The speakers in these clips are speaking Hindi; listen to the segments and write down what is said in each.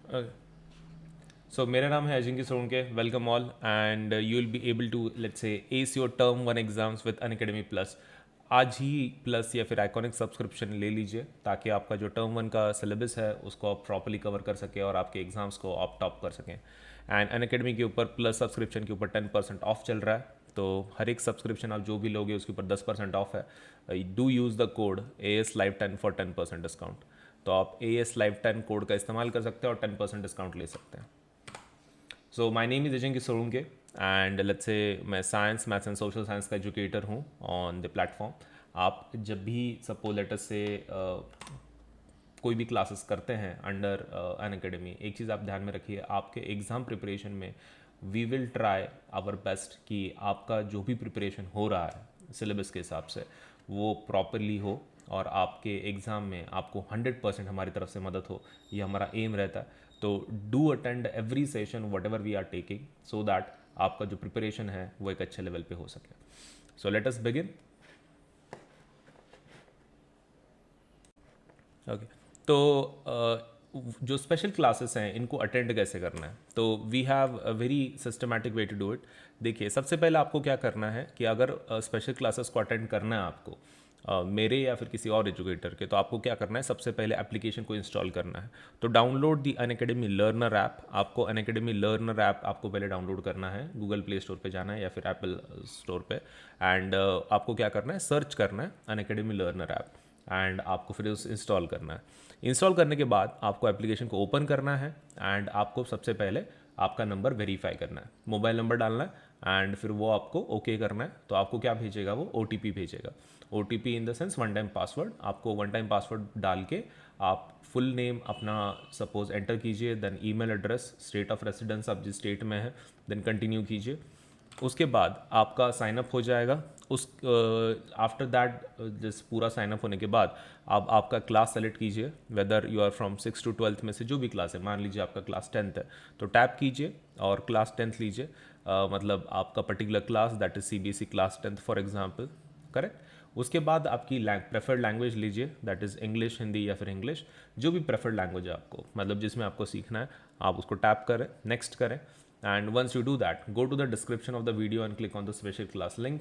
Okay. So मेरा नाम है Ajinkya Sonke. Welcome all and you will be able to let's say ace your term one exams with Unacademy plus. आज ही प्लस या फिर आइकॉनिक सब्सक्रिप्शन ले लीजिए ताकि आपका जो टर्म वन का सिलेबस है उसको आप प्रॉपरली कवर कर सकें और आपके एग्जाम्स को आप टॉप कर सकें. एंड अनअकैडमी के ऊपर प्लस सब्सक्रिप्शन के ऊपर 10% ऑफ चल रहा है. तो हर एक सब्सक्रिप्शन आप जो भी लोगे उसके ऊपर 10% ऑफ है. Do use the code AS Live 10 for 10% discount. तो आप AS Live 10 कोड का इस्तेमाल कर सकते हैं और 10% डिस्काउंट ले सकते हैं. So my name is Ajinkya Solanke and let's say मैं science maths and social science का एजुकेटर हूँ ऑन द प्लेटफॉर्म. आप जब भी सपोज लेटर से कोई भी क्लासेस करते हैं अंडर एन अकेडमी, एक चीज़ आप ध्यान में रखिए, आपके एग्ज़ाम प्रिपरेशन में we will try our best कि आपका जो भी प्रिपरेशन हो रहा है सिलेबस के हिसाब से वो प्रॉपरली हो और आपके एग्ज़ाम में आपको 100% हमारी तरफ से मदद हो. ये हमारा एम रहता है. तो do attend every session whatever we are taking so that आपका जो प्रिपरेशन है वो एक अच्छे लेवल पे हो सके. So let us begin. Okay. तो जो स्पेशल क्लासेस हैं इनको अटेंड कैसे करना है, तो we have a very systematic way to do it. देखिए, सबसे पहले आपको क्या करना है कि अगर स्पेशल क्लासेस को अटेंड करना है आपको मेरे या फिर किसी और एजुकेटर के, तो आपको क्या करना है, सबसे पहले एप्लीकेशन को इंस्टॉल करना है. तो download the Unacademy learner app. आपको अनअकैडमी लर्नर ऐप आपको पहले डाउनलोड करना है, गूगल प्ले स्टोर पे जाना है या फिर एप्पल स्टोर पे. एंड आपको क्या करना है, सर्च करना है अनअकैडमी लर्नर ऐप एंड आपको फिर उस इंस्टॉल करना है. इंस्टॉल करने के बाद आपको एप्लीकेशन को ओपन करना है एंड आपको सबसे पहले आपका नंबर वेरीफाई करना है, मोबाइल नंबर डालना है एंड फिर वो आपको ओके करना है. तो आपको क्या भेजेगा, वो OTP भेजेगा. OTP in the sense one time password. आपको वन टाइम पासवर्ड डाल के आप फुल नेम अपना सपोज एंटर कीजिए, then email address, state of residence आप जिस स्टेट में है, देन कंटिन्यू कीजिए. उसके बाद आपका साइनअप हो जाएगा. उस आफ्टर दैट जिस पूरा साइनअप होने के बाद आप आपका क्लास सेलेक्ट कीजिए, whether you are from 6 to 12 में से जो भी क्लास है. मान लीजिए आपका क्लास 10th है तो टैप कीजिए और क्लास 10th लीजिए. मतलब आपका particular class that is CBSE class 10th for example. Correct. उसके बाद आपकी प्रेफर्ड लैंग्वेज लीजिए, दैट इज़ इंग्लिश, हिंदी या फिर इंग्लिश, जो भी प्रेफर्ड लैंग्वेज है आपको, मतलब जिसमें आपको सीखना है, आप उसको टैप करें, नेक्स्ट करें. And once you do that, go to the description of the video and click on the special class link.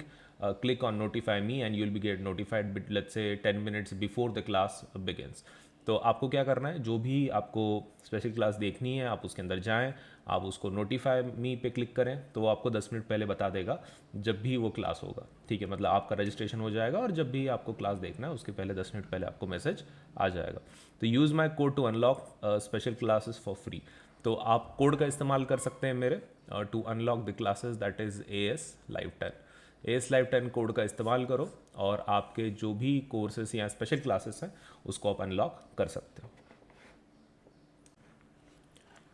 Click on notify me and you'll be get notified let's say 10 minutes before the class begins. तो आपको क्या करना है, जो भी आपको स्पेशल क्लास देखनी है आप उसके अंदर जाएं, आप उसको नोटिफाई मी पे क्लिक करें तो वो आपको 10 मिनट पहले बता देगा जब भी वो क्लास होगा. ठीक है, मतलब आपका रजिस्ट्रेशन हो जाएगा और जब भी आपको क्लास देखना है उसके पहले 10 मिनट पहले आपको मैसेज आ जाएगा. तो use my code to unlock special classes for free. तो आप कोड का इस्तेमाल कर सकते हैं मेरे to unlock the classes, that is AS Live 10 code का इस्तेमाल करो और आपके जो भी कोर्सेज या स्पेशल क्लासेस हैं उसको आप अनलॉक कर सकते हो.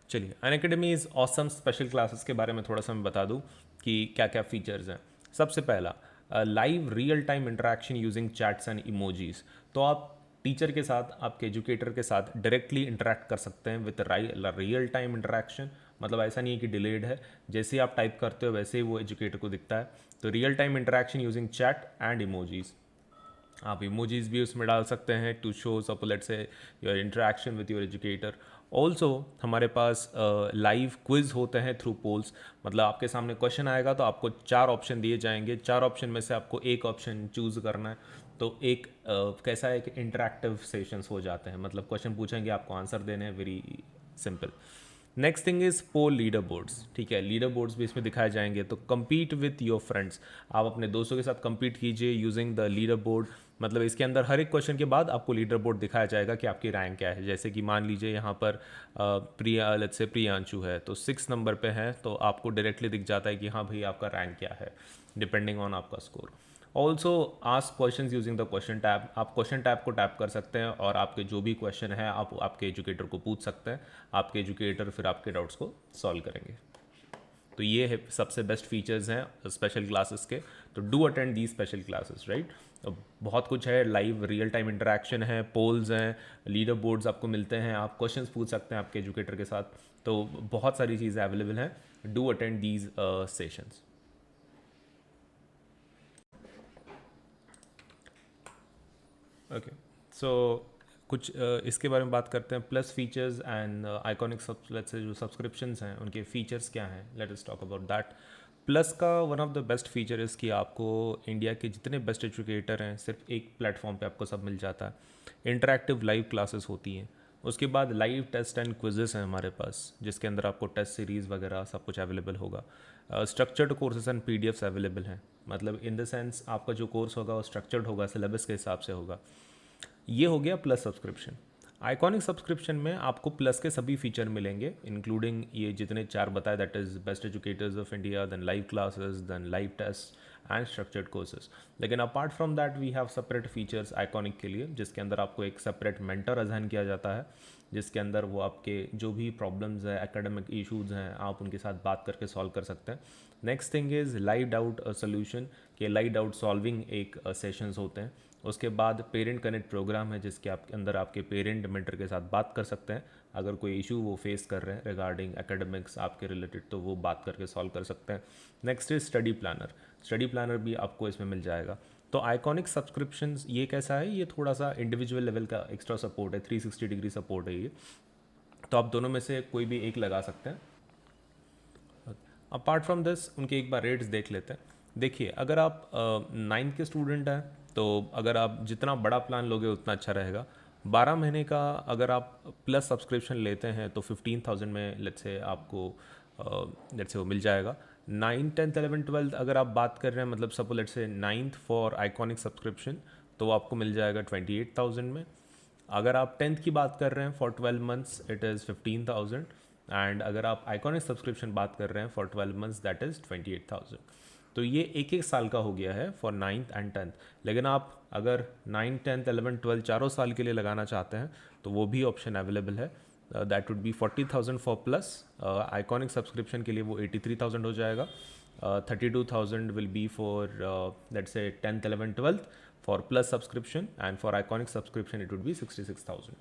चलिए, Unacademy is awesome special classes के बारे में थोड़ा सा मैं बता दूं कि क्या क्या फीचर्स हैं. सबसे पहला, live real time interaction using chats and emojis. तो आप टीचर के साथ, आपके एजुकेटर के साथ डायरेक्टली इंटरेक्ट कर सकते हैं विद रियल टाइम इंटरेक्शन. मतलब ऐसा नहीं है कि डिलेड है, जैसे ही आप टाइप करते हो वैसे ही वो एजुकेटर को दिखता है. तो real time interaction using chat and emojis. आप इमोजीज भी उसमें डाल सकते हैं to show suppose let's say your interaction with your educator. Also हमारे पास लाइव क्विज होते हैं थ्रू पोल्स. मतलब आपके सामने क्वेश्चन आएगा तो आपको 4 ऑप्शन दिए जाएंगे, 4 ऑप्शन में से आपको एक ऑप्शन चूज करना है. तो एक कैसा है कि इंटरेक्टिव सेशंस हो जाते हैं, मतलब क्वेश्चन पूछेंगे आपको आंसर देने हैं, very simple. Next thing is poll leader boards. ठीक है, लीडर बोर्ड्स भी इसमें दिखाए जाएंगे. तो compete विथ योर फ्रेंड्स. आप अपने दोस्तों के साथ compete कीजिए यूजिंग द लीडर बोर्ड. मतलब इसके अंदर हर एक क्वेश्चन के बाद आपको लीडर बोर्ड दिखाया जाएगा कि आपकी रैंक क्या है. जैसे कि मान लीजिए यहाँ पर प्रिया, लेट्स से प्रियांशु है तो 6 नंबर पे है, तो आपको डायरेक्टली दिख जाता है कि हाँ भाई आपका रैंक क्या है डिपेंडिंग ऑन आपका score. Also ask question using the question tab. आप क्वेश्चन टैब को टैप कर सकते हैं और आपके जो भी क्वेश्चन है आप आपके एजुकेटर को पूछ सकते हैं. आपके एजुकेटर फिर आपके डाउट्स को सॉल्व करेंगे. तो ये है सबसे बेस्ट फीचर्स हैं स्पेशल क्लासेस के. तो do attend the special classes, right. तो बहुत कुछ है, लाइव रियल टाइम इंटरेक्शन है, पोल्स हैं, लीडर बोर्ड्स आपको मिलते हैं, आप क्वेश्चंस पूछ सकते हैं आपके एजुकेटर के साथ. तो बहुत सारी चीज़ें अवेलेबल हैं. Do attend these sessions. Okay. So कुछ इसके बारे में बात करते हैं, plus features and iconic let's say जो सब्सक्रिप्शंस हैं उनके फीचर्स क्या हैं, let us talk about that. Plus का one of the best feature is कि आपको इंडिया के जितने बेस्ट एजुकेटर हैं सिर्फ एक प्लेटफॉर्म पे आपको सब मिल जाता है। इंटरैक्टिव लाइव क्लासेस होती हैं, उसके बाद लाइव टेस्ट एंड क्विजेस हैं हमारे पास, जिसके अंदर आपको टेस्ट सीरीज़ वगैरह सब कुछ अवेलेबल होगा। Structured courses and PDFs available हैं, मतलब इन द सेंस आपका जो कोर्स होगा वो स्ट्रक्चर्ड होगा, सिलेबस के हिसाब से होगा। ये हो गया प्लस सब्सक्रिप्शन। आइकॉनिक सब्सक्रिप्शन में आपको प्लस के सभी फीचर मिलेंगे, इंक्लूडिंग ये जितने चार बताए, that is best educators of India, then live classes, then live test and structured courses. लेकिन apart from that we have separate features iconic के लिए, जिसके अंदर आपको एक सेपरेट मेंटर असाइन किया जाता है, जिसके अंदर वो आपके जो भी प्रॉब्लम्स है, एकेडमिक इश्यूज़ हैं, आप उनके साथ बात करके सॉल्व कर सकते हैं। Next thing is live doubt solution, के लाइव डाउट सॉल्विंग एक सेशंस होते हैं। उसके बाद पेरेंट कनेक्ट प्रोग्राम है, जिसके आपके अंदर आपके पेरेंट मेंटर के साथ बात कर सकते हैं, अगर कोई इशू वो फेस कर रहे हैं रिगार्डिंग एकेडमिक्स आपके रिलेटेड, तो वो बात करके सॉल्व कर सकते हैं। Next is study planner, study planner भी आपको इसमें मिल जाएगा। तो आइकॉनिक सब्सक्रिप्शंस ये कैसा है, ये थोड़ा सा इंडिविजुअल लेवल का एक्स्ट्रा सपोर्ट है, 360 डिग्री सपोर्ट है ये, तो आप दोनों में से कोई भी एक लगा सकते हैं। अपार्ट फ्रॉम दिस उनके एक बार रेट्स देख लेते हैं। देखिए, अगर आप 9th के स्टूडेंट हैं तो अगर आप जितना बड़ा प्लान लोगे उतना अच्छा रहेगा। 12 महीने का अगर आप प्लस सब्सक्रिप्शन लेते हैं तो 15,000 में लेट्स से आपको लेट्स से वो मिल जाएगा। 9, 10, 11, 12 अगर आप बात कर रहे हैं, मतलब सपोज लेट्स से 9th फॉर आइकॉनिक सब्सक्रिप्शन, तो आपको मिल जाएगा 28,000 में। अगर आप 10th की बात कर रहे हैं for 12 months it is 15,000, and अगर आप आइकॉनिक सब्सक्रिप्शन बात कर रहे हैं फॉर 12 मंथ्स दैट इज़ 28,000। तो ये एक एक साल का हो गया है फॉर 9th एंड 10th। लेकिन आप अगर 9, 10, 11, 12 चारों साल के लिए लगाना चाहते हैं तो वो भी ऑप्शन अवेलेबल है, that would B 40,000 for plus. Iconic subscription के लिए वो 83,000 हो जाएगा। 32,000 will be for let's say 10th, 11th, 12th for plus subscription, and for iconic subscription it would be 66,000।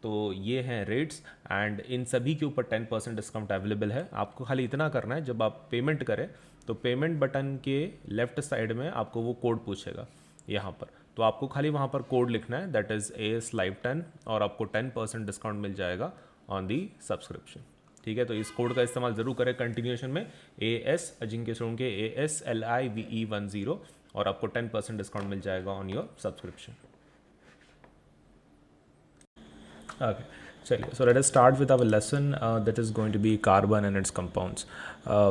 तो ये हैं रेट्स, एंड इन सभी के ऊपर 10% डिस्काउंट अवेलेबल है। आपको खाली इतना करना है, जब आप पेमेंट करें तो पेमेंट बटन के लेफ्ट साइड में आपको वो कोड पूछेगा यहाँ पर, तो आपको खाली वहाँ पर कोड लिखना है, दैट इज़ AS Live 10, और आपको 10% डिस्काउंट मिल जाएगा ऑन दी सब्सक्रिप्शन। ठीक है, तो इस कोड का इस्तेमाल ज़रूर करें कंटिन्यूएशन में, AS अजिंक्य सोन के ASLIVE10, और आपको 10% डिस्काउंट मिल जाएगा ऑन योर सब्सक्रिप्शन। Okay, चलिए, so let us start with our lesson that is going to be carbon and its compounds.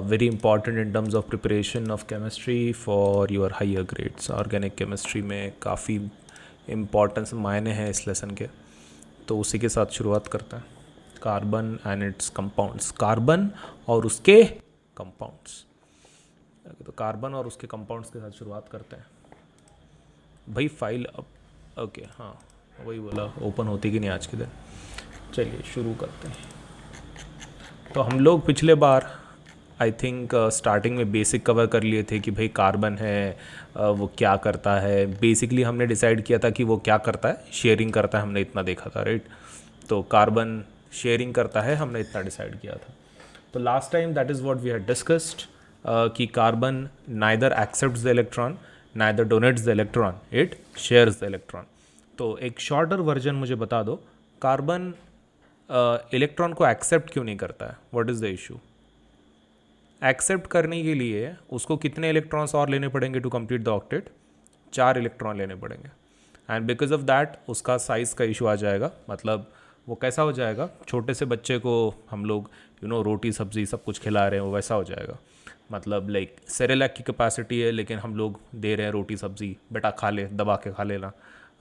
Very important in terms of preparation of chemistry for your higher grades. Organic chemistry में काफ़ी importance मायने हैं इस लेसन के, तो उसी के साथ शुरुआत करते हैं। Carbon and it's compounds, carbon और उसके कंपाउंड्स। तो कार्बन और उसके कंपाउंड्स के साथ शुरुआत करते हैं। भाई फाइल अब ओके, हाँ वही बोला, ओपन होती कि नहीं आज के दिन। चलिए शुरू करते हैं। तो हम लोग पिछले बार आई थिंक स्टार्टिंग में बेसिक कवर कर लिए थे कि भाई कार्बन है, वो क्या करता है। बेसिकली हमने डिसाइड किया था कि वो क्या करता है, शेयरिंग करता है, हमने इतना देखा था, राइट। तो कार्बन शेयरिंग करता है, हमने इतना डिसाइड किया था। तो last time that is what we had discussed कि carbon neither accepts the electron neither donates the electron, it shares the electron. तो एक शॉर्टर वर्जन मुझे बता दो, कार्बन इलेक्ट्रॉन को एक्सेप्ट क्यों नहीं करता है, what is the issue. Accept करने के लिए उसको कितने इलेक्ट्रॉन्स और लेने पड़ेंगे to complete the octet, 4 electron लेने पड़ेंगे, एंड बिकॉज ऑफ दैट उसका साइज़ का इशू आ जाएगा। मतलब वो कैसा हो जाएगा, छोटे से बच्चे को हम लोग रोटी सब्ज़ी सब कुछ खिला रहे हैं, वो वैसा हो जाएगा। मतलब लाइक सेरेलैक की कैपेसिटी है, लेकिन हम लोग दे रहे हैं रोटी सब्ज़ी, बेटा खा ले, दबा के खा लेना,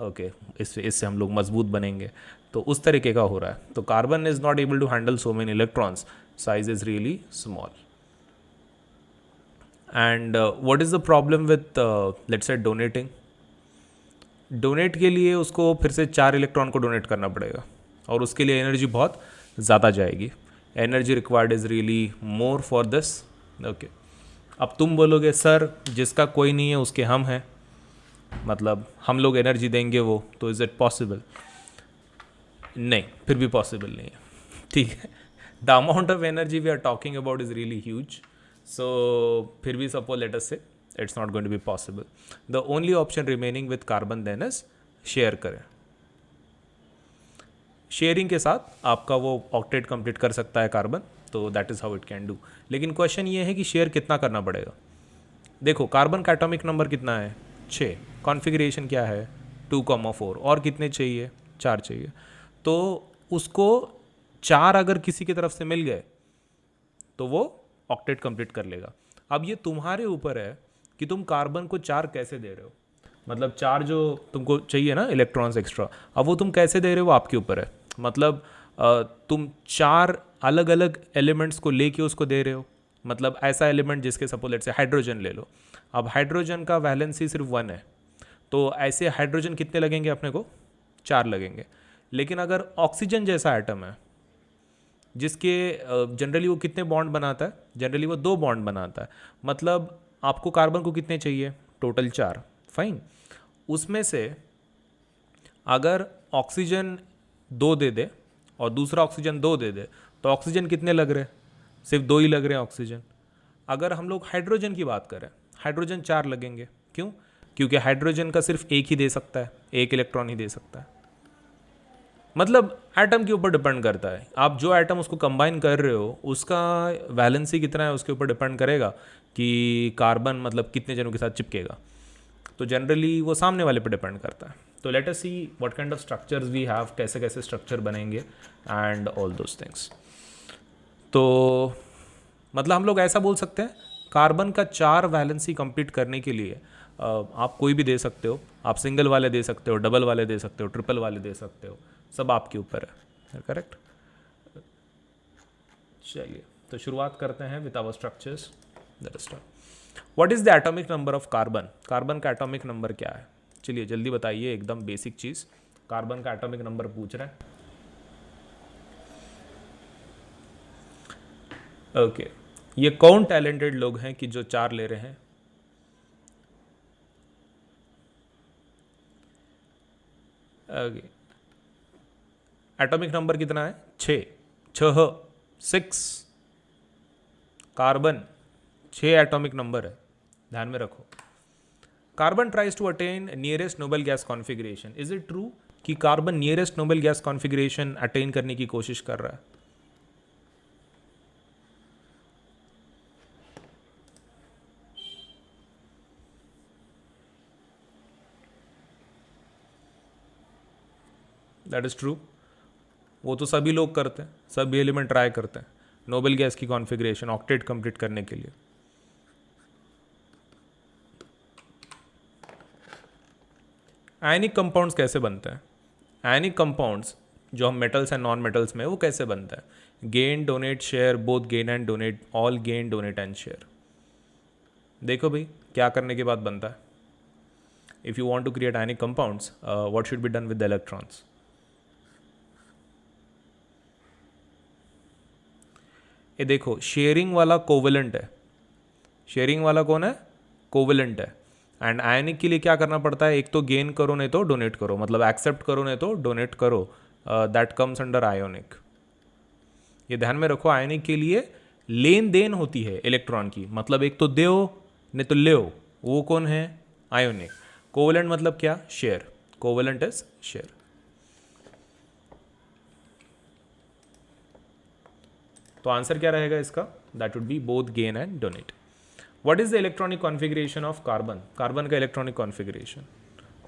ओके इससे हम लोग मजबूत बनेंगे। तो उस तरीके का हो रहा है। तो carbon is not able to handle so many electrons, size is really small. And what is the problem with let's say donating. Donate के लिए उसको फिर से 4 इलेक्ट्रॉन को डोनेट करना पड़ेगा, और उसके लिए एनर्जी बहुत ज़्यादा जाएगी। Energy required is really more for this, okay. अब तुम बोलोगे सर जिसका कोई नहीं है उसके हम हैं, मतलब हम लोग एनर्जी देंगे वो, तो इज़ इट पॉसिबल। नहीं, फिर भी पॉसिबल नहीं है, ठीक है। The amount of energy we are talking about is really huge, so फिर भी suppose let us say it's not going to be possible. The only option remaining with carbon then is share करें। शेयरिंग के साथ आपका वो ऑक्टेट कंप्लीट कर सकता है कार्बन, तो that is how it can do. लेकिन क्वेश्चन ये है कि शेयर कितना करना पड़ेगा। देखो कार्बन का एटॉमिक नंबर कितना है 6, कॉन्फ़िगरेशन क्या है 2,4, और कितने चाहिए 4 चाहिए, तो उसको 4 अगर किसी की तरफ से मिल गए तो वो ऑक्टेट कंप्लीट कर लेगा। अब ये तुम्हारे ऊपर है कि तुम कार्बन को 4 कैसे दे रहे हो, मतलब 4 जो तुमको चाहिए ना इलेक्ट्रॉन्स एक्स्ट्रा, अब वो तुम कैसे दे रहे हो आपके ऊपर है। मतलब तुम 4 अलग अलग एलिमेंट्स को लेके उसको दे रहे हो, मतलब ऐसा एलिमेंट जिसके सपोज लेट से हाइड्रोजन ले लो, अब हाइड्रोजन का वैलेंसी सिर्फ 1 है, तो ऐसे हाइड्रोजन कितने लगेंगे अपने को 4 लगेंगे। लेकिन अगर ऑक्सीजन जैसा एटम है जिसके जनरली वो कितने बॉन्ड बनाता है, जनरली वो 2 बॉन्ड बनाता है, मतलब आपको कार्बन को कितने चाहिए टोटल 4, फाइन। उसमें से अगर ऑक्सीजन 2 दे दे और दूसरा ऑक्सीजन 2 दे दे तो ऑक्सीजन कितने लग रहे हैं, सिर्फ 2 ही लग रहे हैं ऑक्सीजन। अगर हम लोग हाइड्रोजन की बात करें, हाइड्रोजन 4 लगेंगे, क्यों, क्योंकि हाइड्रोजन का सिर्फ एक ही दे सकता है, एक इलेक्ट्रॉन ही दे सकता है। मतलब एटम के ऊपर डिपेंड करता है, आप जो एटम उसको कंबाइन कर रहे हो उसका वैलेंसी कितना है उसके ऊपर डिपेंड करेगा कि कार्बन मतलब कितने जनों के साथ चिपकेगा, तो जनरली वो सामने वाले पे डिपेंड करता है। तो let us see what kind of structures we have, कैसे कैसे स्ट्रक्चर बनेंगे एंड ऑल दोज थिंग्स। तो मतलब हम लोग ऐसा बोल सकते हैं कार्बन का 4 वैलेंसी कंप्लीट करने के लिए आप कोई भी दे सकते हो, आप सिंगल वाले दे सकते हो, डबल वाले दे सकते हो, ट्रिपल वाले दे सकते हो, सब आपके ऊपर है, करेक्ट। चलिए तो शुरुआत करते हैं with our structures. That is what is the atomic number of carbon, carbon का एटॉमिक नंबर क्या है, चलिए जल्दी बताइए, एकदम बेसिक चीज़, कार्बन का एटॉमिक नंबर पूछ रहे हैं। ओके ये कौन टैलेंटेड लोग हैं कि जो 4 ले रहे हैं, ओके एटॉमिक नंबर कितना है 6, 6 कार्बन 6 एटॉमिक नंबर है, ध्यान में रखो। Carbon tries to attain nearest noble gas configuration, is it true कि carbon nearest noble gas configuration attain करने की कोशिश कर रहा है। दैट इज ट्रू, वो तो सभी लोग करते हैं, सभी एलिमेंट ट्राई करते हैं नोबल गैस की कॉन्फ़िगरेशन ऑक्टेट कंप्लीट करने के लिए। आयनिक कंपाउंड्स कैसे बनते हैं, आयनिक कंपाउंड्स जो हम मेटल्स एंड नॉन मेटल्स में वो कैसे बनता है, gain donate share, both gain and donate, all gain donate and share. देखो भाई क्या करने के बाद बनता है, if you want to create ionic compounds what should be done with the electrons. ये देखो शेयरिंग वाला कोवेलेंट है, शेयरिंग वाला कौन है कोवेलेंट है, एंड आयनिक के लिए क्या करना पड़ता है, एक तो गेन करो नहीं तो डोनेट करो, मतलब एक्सेप्ट करो नहीं तो डोनेट करो, दैट कम्स अंडर आयोनिक। ये ध्यान में रखो, आयनिक के लिए लेन देन होती है इलेक्ट्रॉन की, मतलब एक तो दो नहीं तो ले, वो कौन है आयोनिक। कोवेलेंट मतलब क्या, शेयर, कोवेलेंट इज शेयर। तो आंसर क्या रहेगा इसका, that would B both gain and donate. What is the electronic configuration of carbon, carbon का इलेक्ट्रॉनिक कॉन्फ़िगरेशन।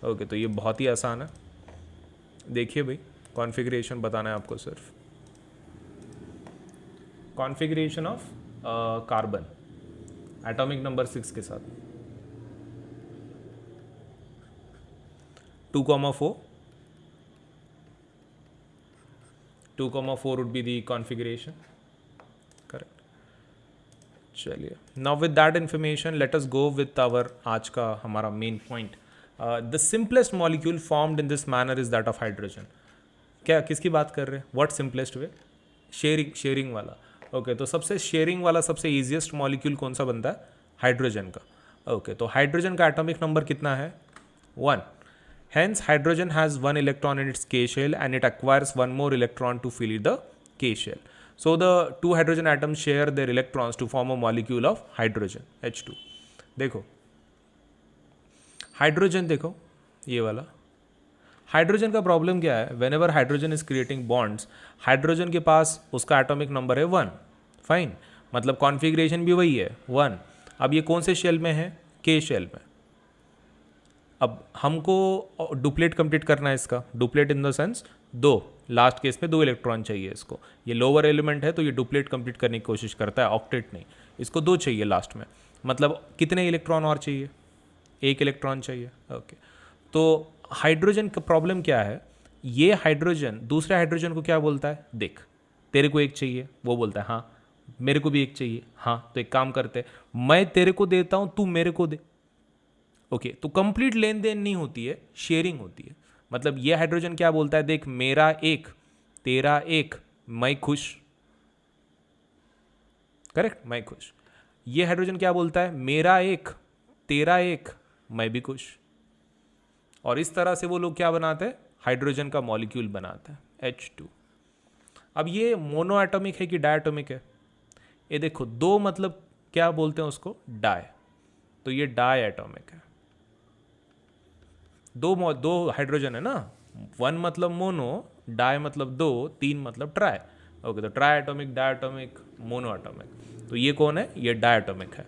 ओके तो ये बहुत ही आसान है, देखिए भाई कॉन्फ़िगरेशन बताना है आपको, सिर्फ configuration of carbon atomic number 6 के साथ 2,4, 2,4 would be the configuration, correct। चलिए now with that information let us go with our आज का हमारा main point, the simplest molecule formed in this manner is that of hydrogen. क्या किसकी बात कर रहे हैं, what simplest way, sharing, sharing वाला। ओके तो सबसे शेयरिंग वाला सबसे ईजिएस्ट मॉलिक्यूल कौन सा बनता है, हाइड्रोजन का। ओके तो हाइड्रोजन का एटॉमिक नंबर कितना है 1, hence hydrogen has 1 electron in its K shell and it acquires 1 more electron to fill the K shell. So the 2 hydrogen atoms share their electrons to form a molecule of hydrogen H2। देखो हाइड्रोजन देखो ये वाला, हाइड्रोजन का प्रॉब्लम क्या है, when ever hydrogen is creating bonds, hydrogen के पास उसका एटॉमिक नंबर है 1, फाइन, मतलब कॉन्फ़िगरेशन भी वही है 1। अब ये कौन से शेल में है, के शेल में। अब हमको डुप्लेट कंप्लीट करना है इसका, डुप्लेट इन द सेंस दो, लास्ट केस में 2 इलेक्ट्रॉन चाहिए इसको, ये लोअर एलिमेंट है तो ये डुप्लेट कंप्लीट करने की कोशिश करता है, ऑक्टेट नहीं, इसको 2 चाहिए लास्ट में, मतलब कितने इलेक्ट्रॉन और चाहिए, 1 इलेक्ट्रॉन चाहिए। ओके, तो हाइड्रोजन का प्रॉब्लम क्या है, ये हाइड्रोजन दूसरे हाइड्रोजन को क्या बोलता है, देख तेरे को 1 चाहिए, वो बोलता है हाँ मेरे को भी 1 चाहिए, हाँ तो एक काम करते हैं मैं तेरे को देता हूँ तू मेरे को दे। ओके, तो कंप्लीट लेन देन नहीं होती है, शेयरिंग होती है। मतलब ये हाइड्रोजन क्या बोलता है, देख मेरा 1 तेरा 1 मैं खुश, करेक्ट, मैं खुश। ये हाइड्रोजन क्या बोलता है, मेरा 1 तेरा 1 मैं भी खुश। और इस तरह से वो लोग क्या बनाते हैं, हाइड्रोजन का मॉलिक्यूल बनाते हैं H2। अब ये मोनो एटॉमिक है कि डायटोमिक है, ये देखो 2 मतलब क्या बोलते हैं उसको, डाई, तो ये डाई एटॉमिक है। दो हाइड्रोजन है ना, 1 मतलब मोनो, डाई मतलब 2, 3 मतलब ट्राई। ओके, तो triatomic, diatomic, monoatomic, तो ये कौन है, ये डायटोमिक है।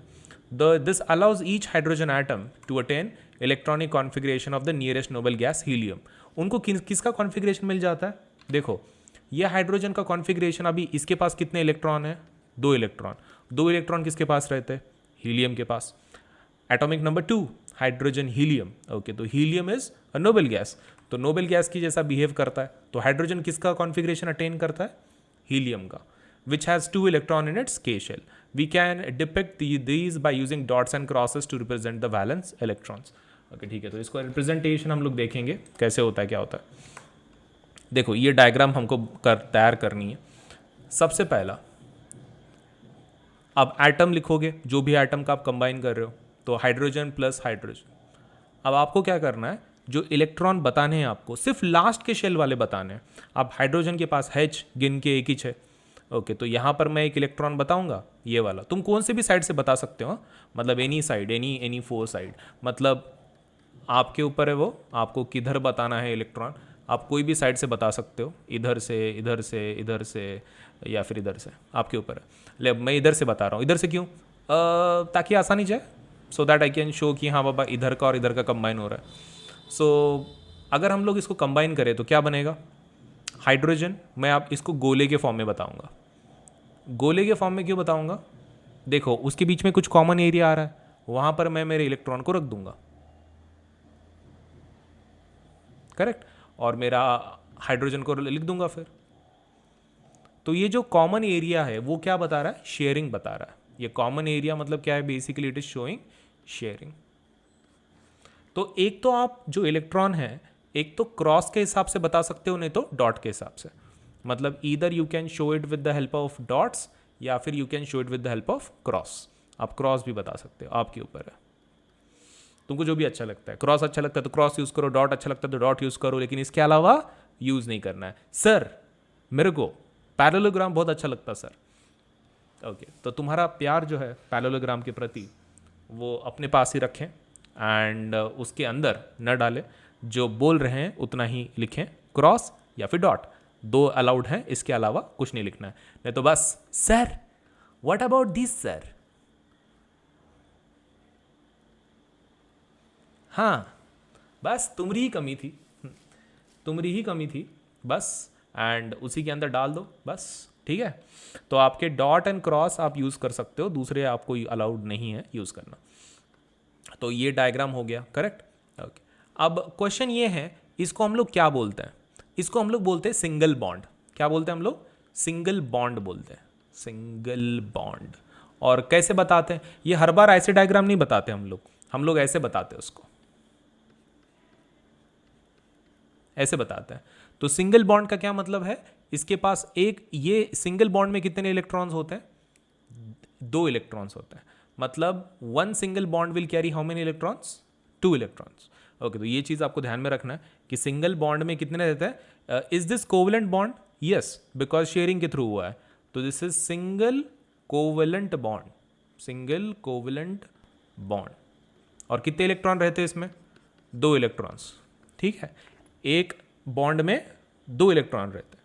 This allows each hydrogen atom to attain electronic configuration of the nearest noble gas helium. उनको किसका कॉन्फ़िगरेशन मिल जाता है, देखो ये हाइड्रोजन का कॉन्फ़िगरेशन, अभी इसके पास कितने इलेक्ट्रॉन है, 2 इलेक्ट्रॉन, 2 इलेक्ट्रॉन किसके पास रहते हैं, हीलियम के पास। Atomic number 2 hydrogen helium. Okay, तो helium is a noble gas, तो नोबल गैस की जैसा बिहेव करता है, तो हाइड्रोजन किसका कॉन्फ़िगरेशन अटेन करता है, हीलियम का, which has 2 electron in its k shell. We can depict these by using dots and crosses to represent the valence electrons. Okay ठीक है, तो इसको रिप्रेजेंटेशन हम लोग देखेंगे कैसे होता है, क्या होता है। देखो ये डायग्राम हमको तैयार करनी है। सबसे पहला अब एटम लिखोगे, जो भी एटम का आप कंबाइन कर रहे हो, तो हाइड्रोजन प्लस हाइड्रोजन। अब आपको क्या करना है, जो इलेक्ट्रॉन बताने हैं आपको सिर्फ लास्ट के शेल वाले बताने हैं। अब हाइड्रोजन के पास H गिन के 1 ही है। ओके, तो यहाँ पर मैं एक इलेक्ट्रॉन बताऊंगा, ये वाला, तुम कौन से भी साइड से बता सकते हो, मतलब एनी साइड, एनी 4 साइड, मतलब आपके ऊपर है वो, आपको किधर बताना है इलेक्ट्रॉन, आप कोई भी साइड से बता सकते हो, इधर से, इधर से, इधर से, या फिर इधर से, आपके ऊपर है। ले मैं इधर से बता रहा हूँ, इधर से क्यों, ताकि आसानी जाए, so that I can show कि हाँ बाबा इधर का और इधर का कंबाइन हो रहा है। सो अगर हम लोग इसको कंबाइन करें तो क्या बनेगा, हाइड्रोजन, मैं आप इसको गोले के फॉर्म में बताऊंगा। गोले के फॉर्म में क्यों बताऊंगा, देखो उसके बीच में कुछ कॉमन एरिया आ रहा है, वहां पर मैं मेरे इलेक्ट्रॉन को रख दूंगा, करेक्ट, और मेरा हाइड्रोजन को लिख दूंगा फिर। तो ये जो कॉमन एरिया है वो क्या बता रहा है, शेयरिंग बता रहा है। ये कॉमन एरिया मतलब क्या है, basically it is showing sharing. तो एक तो आप जो इलेक्ट्रॉन है, एक तो क्रॉस के हिसाब से बता सकते हो, नहीं तो डॉट के हिसाब से, मतलब either you can show it with the help of dots या फिर you can show it with the help of cross. आप क्रॉस भी बता सकते हो, आपके ऊपर है, तुमको जो भी अच्छा लगता है। क्रॉस अच्छा लगता है तो क्रॉस यूज करो, डॉट अच्छा लगता है तो डॉट यूज करो, लेकिन इसके अलावा यूज नहीं करना है। सर मेरे को पैरेललोग्राम बहुत अच्छा लगता है सर। ओके, तो तुम्हारा प्यार जो है पैरेललोग्राम के प्रति वो अपने पास ही रखें एंड उसके अंदर न डालें, जो बोल रहे हैं उतना ही लिखें, क्रॉस या फिर डॉट, 2 अलाउड हैं, इसके अलावा कुछ नहीं लिखना है। नहीं तो बस sir what about this sir, हाँ बस तुम्हारी ही कमी थी, तुम्हारी ही कमी थी बस, एंड उसी के अंदर डाल दो बस, ठीक है। तो आपके डॉट एंड क्रॉस आप यूज़ कर सकते हो, दूसरे आपको अलाउड नहीं है यूज़ करना। तो ये डायग्राम हो गया, करेक्ट। ओके, अब क्वेश्चन ये है, इसको हम लोग क्या बोलते हैं, इसको हम लोग बोलते हैं सिंगल बॉन्ड। क्या बोलते हैं हम लोग, सिंगल बॉन्ड बोलते हैं, सिंगल बॉन्ड। और कैसे बताते हैं, ये हर बार ऐसे डायग्राम नहीं बताते हम लोग ऐसे बताते हैं उसको, ऐसे बताते हैं। तो सिंगल बॉन्ड का क्या मतलब है, इसके पास एक, ये सिंगल बॉन्ड में कितने इलेक्ट्रॉन्स होते हैं, 2 इलेक्ट्रॉन्स होते हैं, मतलब 1 single bond will carry how many electrons, 2 electrons. Okay, तो ये चीज़ आपको ध्यान में रखना है कि सिंगल बॉन्ड में कितने रहते हैं। Is this covalent bond, yes, because sharing के थ्रू हुआ है, तो this is single covalent bond, single covalent bond. और कितने इलेक्ट्रॉन रहते हैं इसमें, 2 इलेक्ट्रॉन्स, ठीक है। एक बॉन्ड में 2 इलेक्ट्रॉन रहते हैं,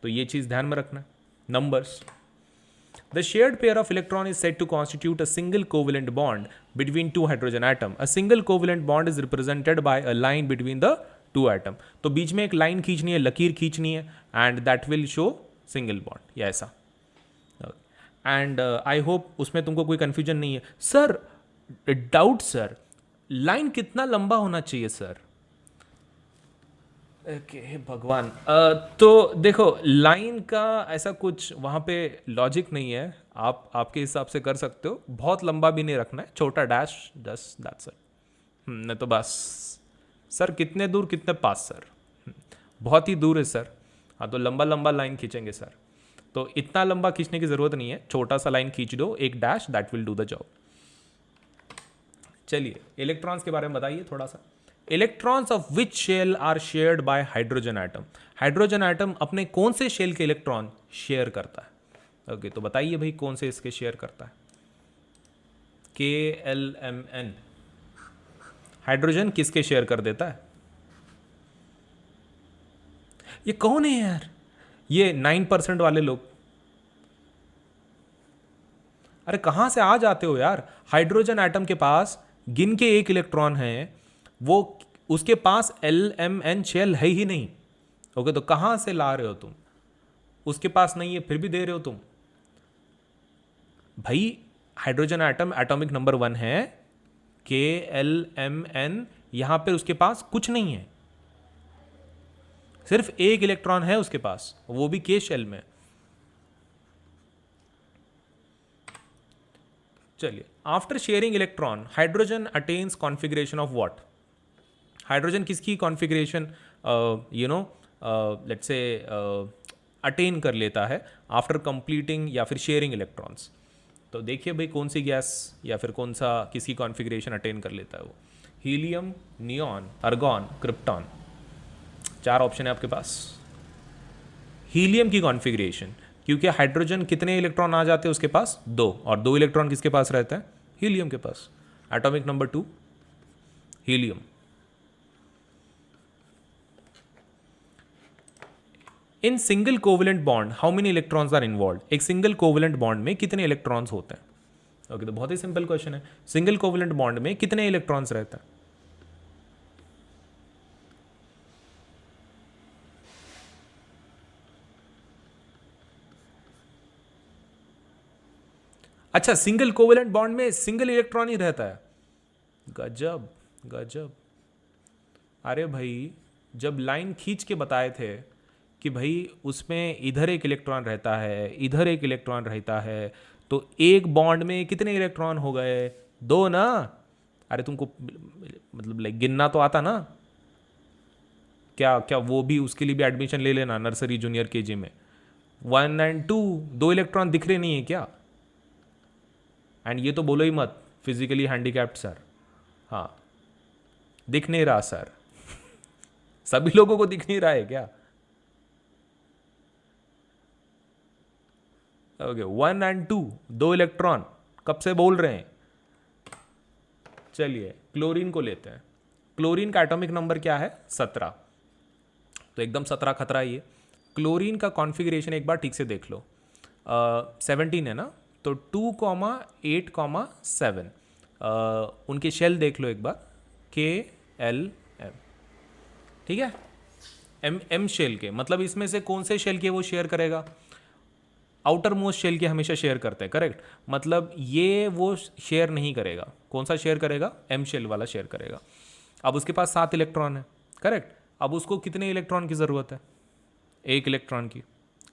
तो ये चीज़ ध्यान में रखना है। Numbers, the shared pair of electron is said to constitute a single covalent bond between two hydrogen atom. A single covalent bond is represented by a line between the two atom. तो बीच में एक लाइन खींचनी है, लकीर खींचनी है, and that will show single bond, या ऐसा। एंड आई होप उसमें तुमको कोई कन्फ्यूजन नहीं है। सर डाउट सर, लाइन कितना लंबा होना चाहिए सर? ओके भगवान, तो देखो लाइन का ऐसा कुछ वहाँ पे लॉजिक नहीं है, आप आपके हिसाब से कर सकते हो, बहुत लंबा भी नहीं रखना है, छोटा डैश, जस्ट दैट्स इट। नहीं तो बस सर कितने दूर, कितने पास सर? बहुत ही दूर है सर। हाँ तो लंबा लंबा लाइन खींचेंगे सर, तो इतना लंबा खींचने की ज़रूरत नहीं है, छोटा सा लाइन खींच दो, एक dash, that will do the job. चलिए इलेक्ट्रॉन्स के बारे में बताइए थोड़ा सा। Electrons of which shell are shared by hydrogen atom? Hydrogen atom अपने कौन से शेल के इलेक्ट्रॉन शेयर करता है? ओके तो बताइए भाई कौन से इसके शेयर करता है? KLMN। हाइड्रोजन किसके शेयर कर देता है? ये कौन है यार? ये 9% वाले लोग। अरे कहां से आ जाते हो यार? हाइड्रोजन एटम के पास गिन के 1 इलेक्ट्रॉन है, वो उसके पास LMN शेल है ही नहीं। ओके तो कहां से ला रहे हो तुम? उसके पास नहीं है फिर भी दे रहे हो तुम। भाई हाइड्रोजन एटम एटॉमिक नंबर 1 है, KLMN, यहां पे उसके पास कुछ नहीं है, सिर्फ 1 इलेक्ट्रॉन है उसके पास, वो भी K शेल में। चलिए, after sharing electron hydrogen attains configuration of what? Hydrogen किसकी कॉन्फ़िगरेशन लेट्स से अटेन कर लेता है आफ्टर कंप्लीटिंग या फिर शेयरिंग इलेक्ट्रॉन्स? तो देखिए भाई कौन सी गैस या फिर कौन सा किसकी कॉन्फ़िगरेशन अटेन कर लेता है वो? Helium, neon, argon, krypton. 4 option है आपके पास। हीलियम की कॉन्फ़िगरेशन, क्योंकि हाइड्रोजन कितने इलेक्ट्रॉन आ जाते हैं उसके पास? 2, और 2 इलेक्ट्रॉन किसके पास रहता है? हीलियम के पास। Atomic number 2 helium. In single covalent bond how many electrons are involve? एक सिंगल कोवेलेंट बॉन्ड में कितने इलेक्ट्रॉन्स होते हैं? ओके तो बहुत ही सिंपल क्वेश्चन है, सिंगल कोवेलेंट बॉन्ड में कितने इलेक्ट्रॉन्स रहते हैं? अच्छा, सिंगल कोवेलेंट बॉन्ड में सिंगल इलेक्ट्रॉन ही रहता है? गजब गजब। अरे भाई जब लाइन खींच के बताए थे कि भाई उसमें इधर एक इलेक्ट्रॉन रहता है, इधर एक इलेक्ट्रॉन रहता है, तो एक बॉन्ड में कितने इलेक्ट्रॉन हो गए? 2 ना? अरे तुमको मतलब लाइक गिनना तो आता ना? क्या क्या वो भी, उसके लिए भी एडमिशन ले लेना नर्सरी जूनियर KG में। 1 और 2, 2 इलेक्ट्रॉन दिख रहे नहीं है क्या? एंड ये तो बोलो ही मत फिजिकली हैंडीकैप्ड सर। हाँ दिख नहीं रहा सर। सभी लोगों को दिख नहीं रहा है क्या? ओके 1 और 2, 2 इलेक्ट्रॉन कब से बोल रहे हैं? चलिए क्लोरीन को लेते हैं। क्लोरीन का एटॉमिक नंबर क्या है? 17। तो एकदम 17 खतरा ही है। क्लोरीन का कॉन्फ़िगरेशन एक बार ठीक से देख लो। 17 है ना, तो 2,8,7 उनके शेल देख लो एक बार, KLM। ठीक है, M शेल के, मतलब इसमें से कौन से शेल के वो शेयर करेगा? आउटर मोस्ट शेल के हमेशा शेयर करते हैं, करेक्ट। मतलब ये वो शेयर नहीं करेगा। कौन सा शेयर करेगा? M शेल वाला शेयर करेगा। अब उसके पास 7 इलेक्ट्रॉन है, करेक्ट। अब उसको कितने इलेक्ट्रॉन की ज़रूरत है? 1 इलेक्ट्रॉन की,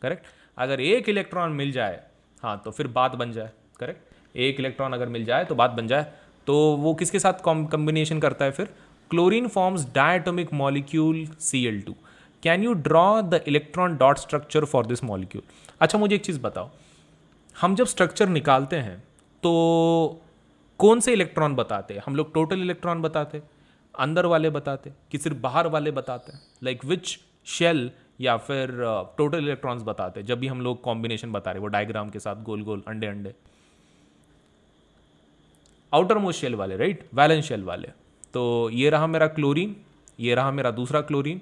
करेक्ट। अगर 1 इलेक्ट्रॉन मिल जाए, हाँ तो फिर बात बन जाए, करेक्ट। 1 इलेक्ट्रॉन अगर मिल जाए तो बात बन जाए। तो वो किसके साथ कॉम्बिनेशन करता है फिर? Chlorine forms diatomic molecule Cl2। Can you draw the electron dot structure for this molecule? अच्छा मुझे एक चीज़ बताओ, हम जब स्ट्रक्चर निकालते हैं तो कौन से इलेक्ट्रॉन बताते हैं? हम लोग टोटल इलेक्ट्रॉन बताते, अंदर वाले बताते, कि सिर्फ बाहर वाले बताते हैं? लाइक विच शेल या फिर टोटल इलेक्ट्रॉन्स बताते जब भी हम लोग कॉम्बिनेशन बता रहे, वो डायग्राम के साथ गोल गोल अंडे अंडे? आउटर मोस्ट शेल वाले, राइट, वैलेंस शेल वाले। तो ये रहा मेरा क्लोरीन, ये रहा मेरा दूसरा क्लोरीन।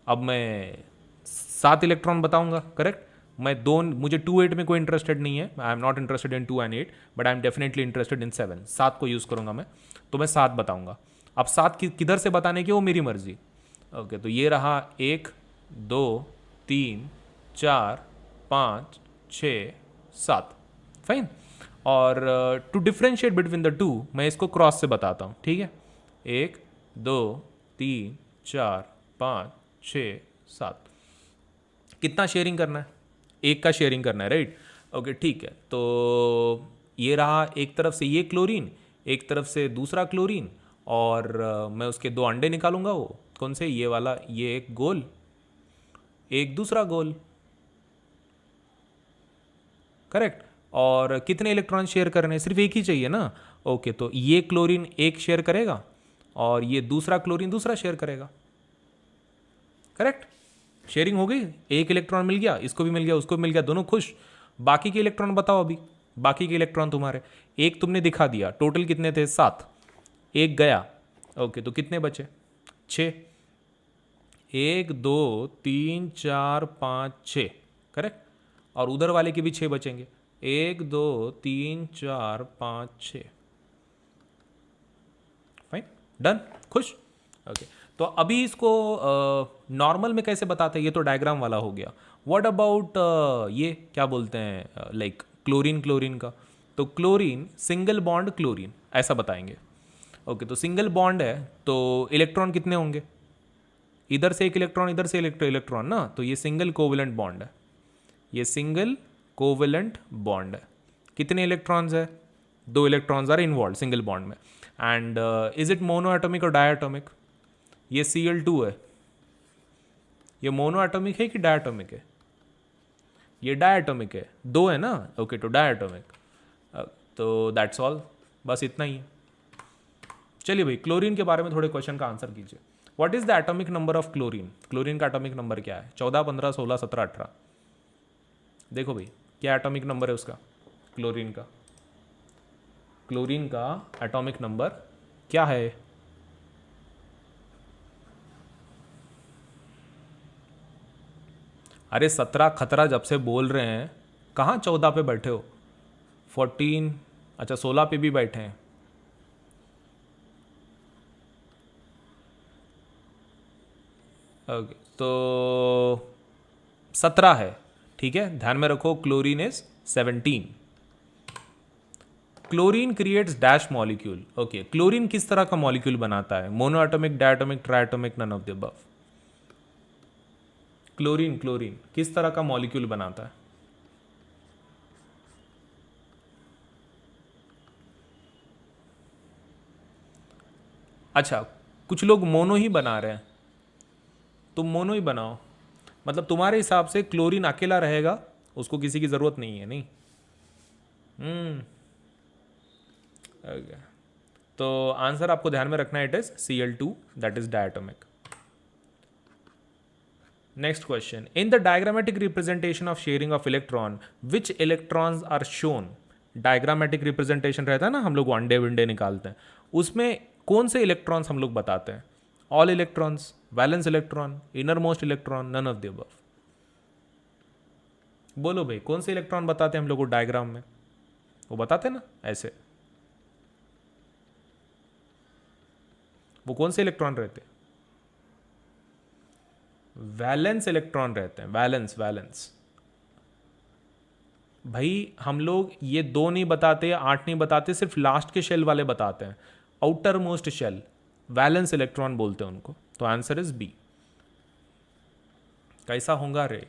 अब मैं 7 इलेक्ट्रॉन बताऊंगा, करेक्ट। मैं दो, मुझे 2 8 में कोई इंटरेस्टेड नहीं है, I am not interested in 2 and 8, but I am definitely interested in 7। 7 को यूज़ करूंगा मैं, तो मैं 7 बताऊंगा। अब 7 किधर से बताने की वो मेरी मर्जी। ओके, तो ये रहा 1 2 3 4 5 6 7, फाइन। और to differentiate between the two मैं इसको क्रॉस से बताता हूँ, ठीक है। 1 2 3 4 5 6 7, कितना शेयरिंग करना है? एक का शेयरिंग करना है, राइट। ओके, ठीक है। तो ये रहा एक तरफ से ये क्लोरीन, एक तरफ से दूसरा क्लोरीन, और मैं उसके 2 अंडे निकालूंगा। वो कौन से? ये वाला, ये एक गोल, एक दूसरा गोल, करेक्ट। और कितने इलेक्ट्रॉन शेयर करने हैं? सिर्फ एक ही चाहिए ना। ओके, तो ये क्लोरीन एक शेयर करेगा और ये दूसरा क्लोरीन दूसरा शेयर करेगा, करेक्ट। शेयरिंग हो गई, एक इलेक्ट्रॉन मिल गया, इसको भी मिल गया, उसको भी मिल गया, दोनों खुश। बाकी के इलेक्ट्रॉन बताओ अभी, बाकी के इलेक्ट्रॉन तुम्हारे, एक तुमने दिखा दिया, टोटल कितने थे? 7, एक गया। ओके, तो कितने बचे? 6। 1 2 3 4 5 6, करेक्ट। और उधर वाले के भी 6 बचेंगे, 1 2 3 4 5 6, फाइन, डन, खुश। ओके, तो अभी इसको नॉर्मल में कैसे बताते हैं? ये तो डायग्राम वाला हो गया। व्हाट अबाउट ये क्या बोलते हैं, लाइक क्लोरीन, क्लोरीन का। तो क्लोरीन सिंगल बॉन्ड क्लोरीन ऐसा बताएंगे। ओके, तो सिंगल बॉन्ड है तो इलेक्ट्रॉन कितने होंगे? इधर से एक इलेक्ट्रॉन, इधर से इलेक्ट्रॉन ना, तो ये सिंगल कोवेलेंट बॉन्ड है, ये सिंगल कोवेलेंट बॉन्ड है। कितने इलेक्ट्रॉन्स है? 2 electrons are involve single bond में। And is it mono atomic or diatomic? ये Cl2 है। ये मोनो एटॉमिक है कि डायटोमिक है? ये डायटोमिक है, 2 है ना। ओके, तो डायटोमिक। तो दैट्स ऑल, बस इतना ही है। चलिए भाई, क्लोरीन के बारे में थोड़े क्वेश्चन का आंसर कीजिए। What is the atomic number of chlorine? Chlorine का एटॉमिक नंबर क्या है? 14 15 16 17 18। देखो भाई, क्या एटॉमिक नंबर है उसका, क्लोरीन का? क्लोरीन का एटॉमिक नंबर क्या है? अरे 17 खतरा जब से बोल रहे हैं, कहाँ 14 पे बैठे हो? 14, अच्छा 16 पे भी बैठे हैं। ओके, तो 17 है, ठीक है, ध्यान में रखो। Chlorine is 17। Chlorine creates dash molecule. Okay, chlorine किस तरह का मॉलिक्यूल बनाता है? Monoatomic, diatomic, triatomic, none of the above. Chlorine, chlorine किस तरह का मॉलिक्यूल बनाता है? अच्छा, कुछ लोग मोनो ही बना रहे हैं, तुम मोनो ही बनाओ। मतलब तुम्हारे हिसाब से क्लोरीन अकेला रहेगा, उसको किसी की ज़रूरत नहीं है, नहीं? ओके, तो आंसर आपको ध्यान में रखना है, it is Cl2, that is diatomic. Next question, in the diagrammatic representation of sharing of electron which electrons are shown? Diagrammatic representation रहता है ना, हम लोग वनडे विंडे निकालते हैं, उसमें कौन से इलेक्ट्रॉन्स हम लोग बताते हैं? All electrons, valence electron, innermost electron, none of the above. बोलो भाई, कौन से इलेक्ट्रॉन बताते हैं हम लोग को डायग्राम में? वो बताते हैं ना ऐसे, वो कौन से इलेक्ट्रॉन रहते हैं? वैलेंस इलेक्ट्रॉन रहते हैं, वैलेंस, वैलेंस। भाई हम लोग ये 2 नहीं बताते, 8 नहीं बताते, सिर्फ लास्ट के शेल वाले बताते हैं, outermost shell, valence electron बोलते हैं उनको। तो आंसर इज बी। कैसा होगा रे?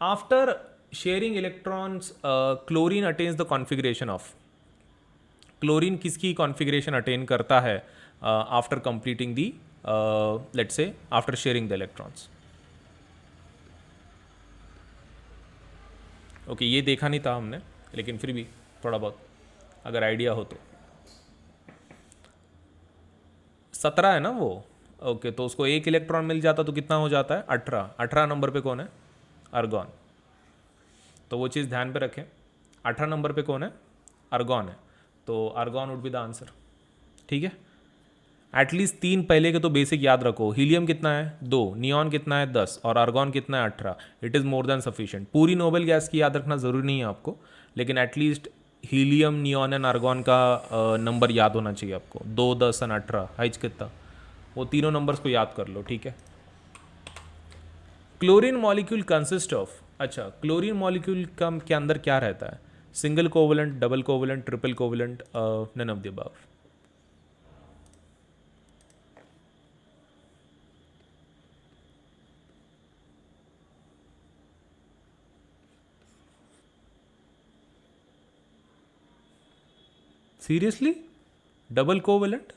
After sharing electrons chlorine attains the configuration of, chlorine किसकी कॉन्फ़िगरेशन अटेन करता है after completing the, let's say after sharing the electrons? Okay, ये देखा नहीं था हमने, लेकिन फिर भी थोड़ा बहुत अगर आइडिया हो तो। 17 है ना वो। ओके, तो उसको एक इलेक्ट्रॉन मिल जाता तो कितना हो जाता है? 18। 18 नंबर पे कौन है? अर्गॉन। तो वो चीज़ ध्यान पे रखें, 18 नंबर पे कौन है? अर्गॉन है। तो अर्गॉन वुड बी द आंसर, ठीक है। एटलीस्ट 3 पहले के तो बेसिक याद रखो। हीलियम कितना है 2, नियॉन कितना है 10 और आर्गॉन कितना है 18। It is more than sufficient. पूरी नोबेल गैस की याद रखना ज़रूरी नहीं है आपको, लेकिन at least helium, neon and argon का नंबर याद होना चाहिए आपको। 2, 10 एंड 18 हाइच कितना, वो तीनों नंबर्स को याद कर लो, ठीक है। क्लोरीन मॉलिक्यूल कंसिस्ट ऑफ, अच्छा क्लोरीन मॉलिक्यूल का के अंदर क्या रहता है? Single covalent, double covalent, triple covalent, none of the above. Seriously double covalent?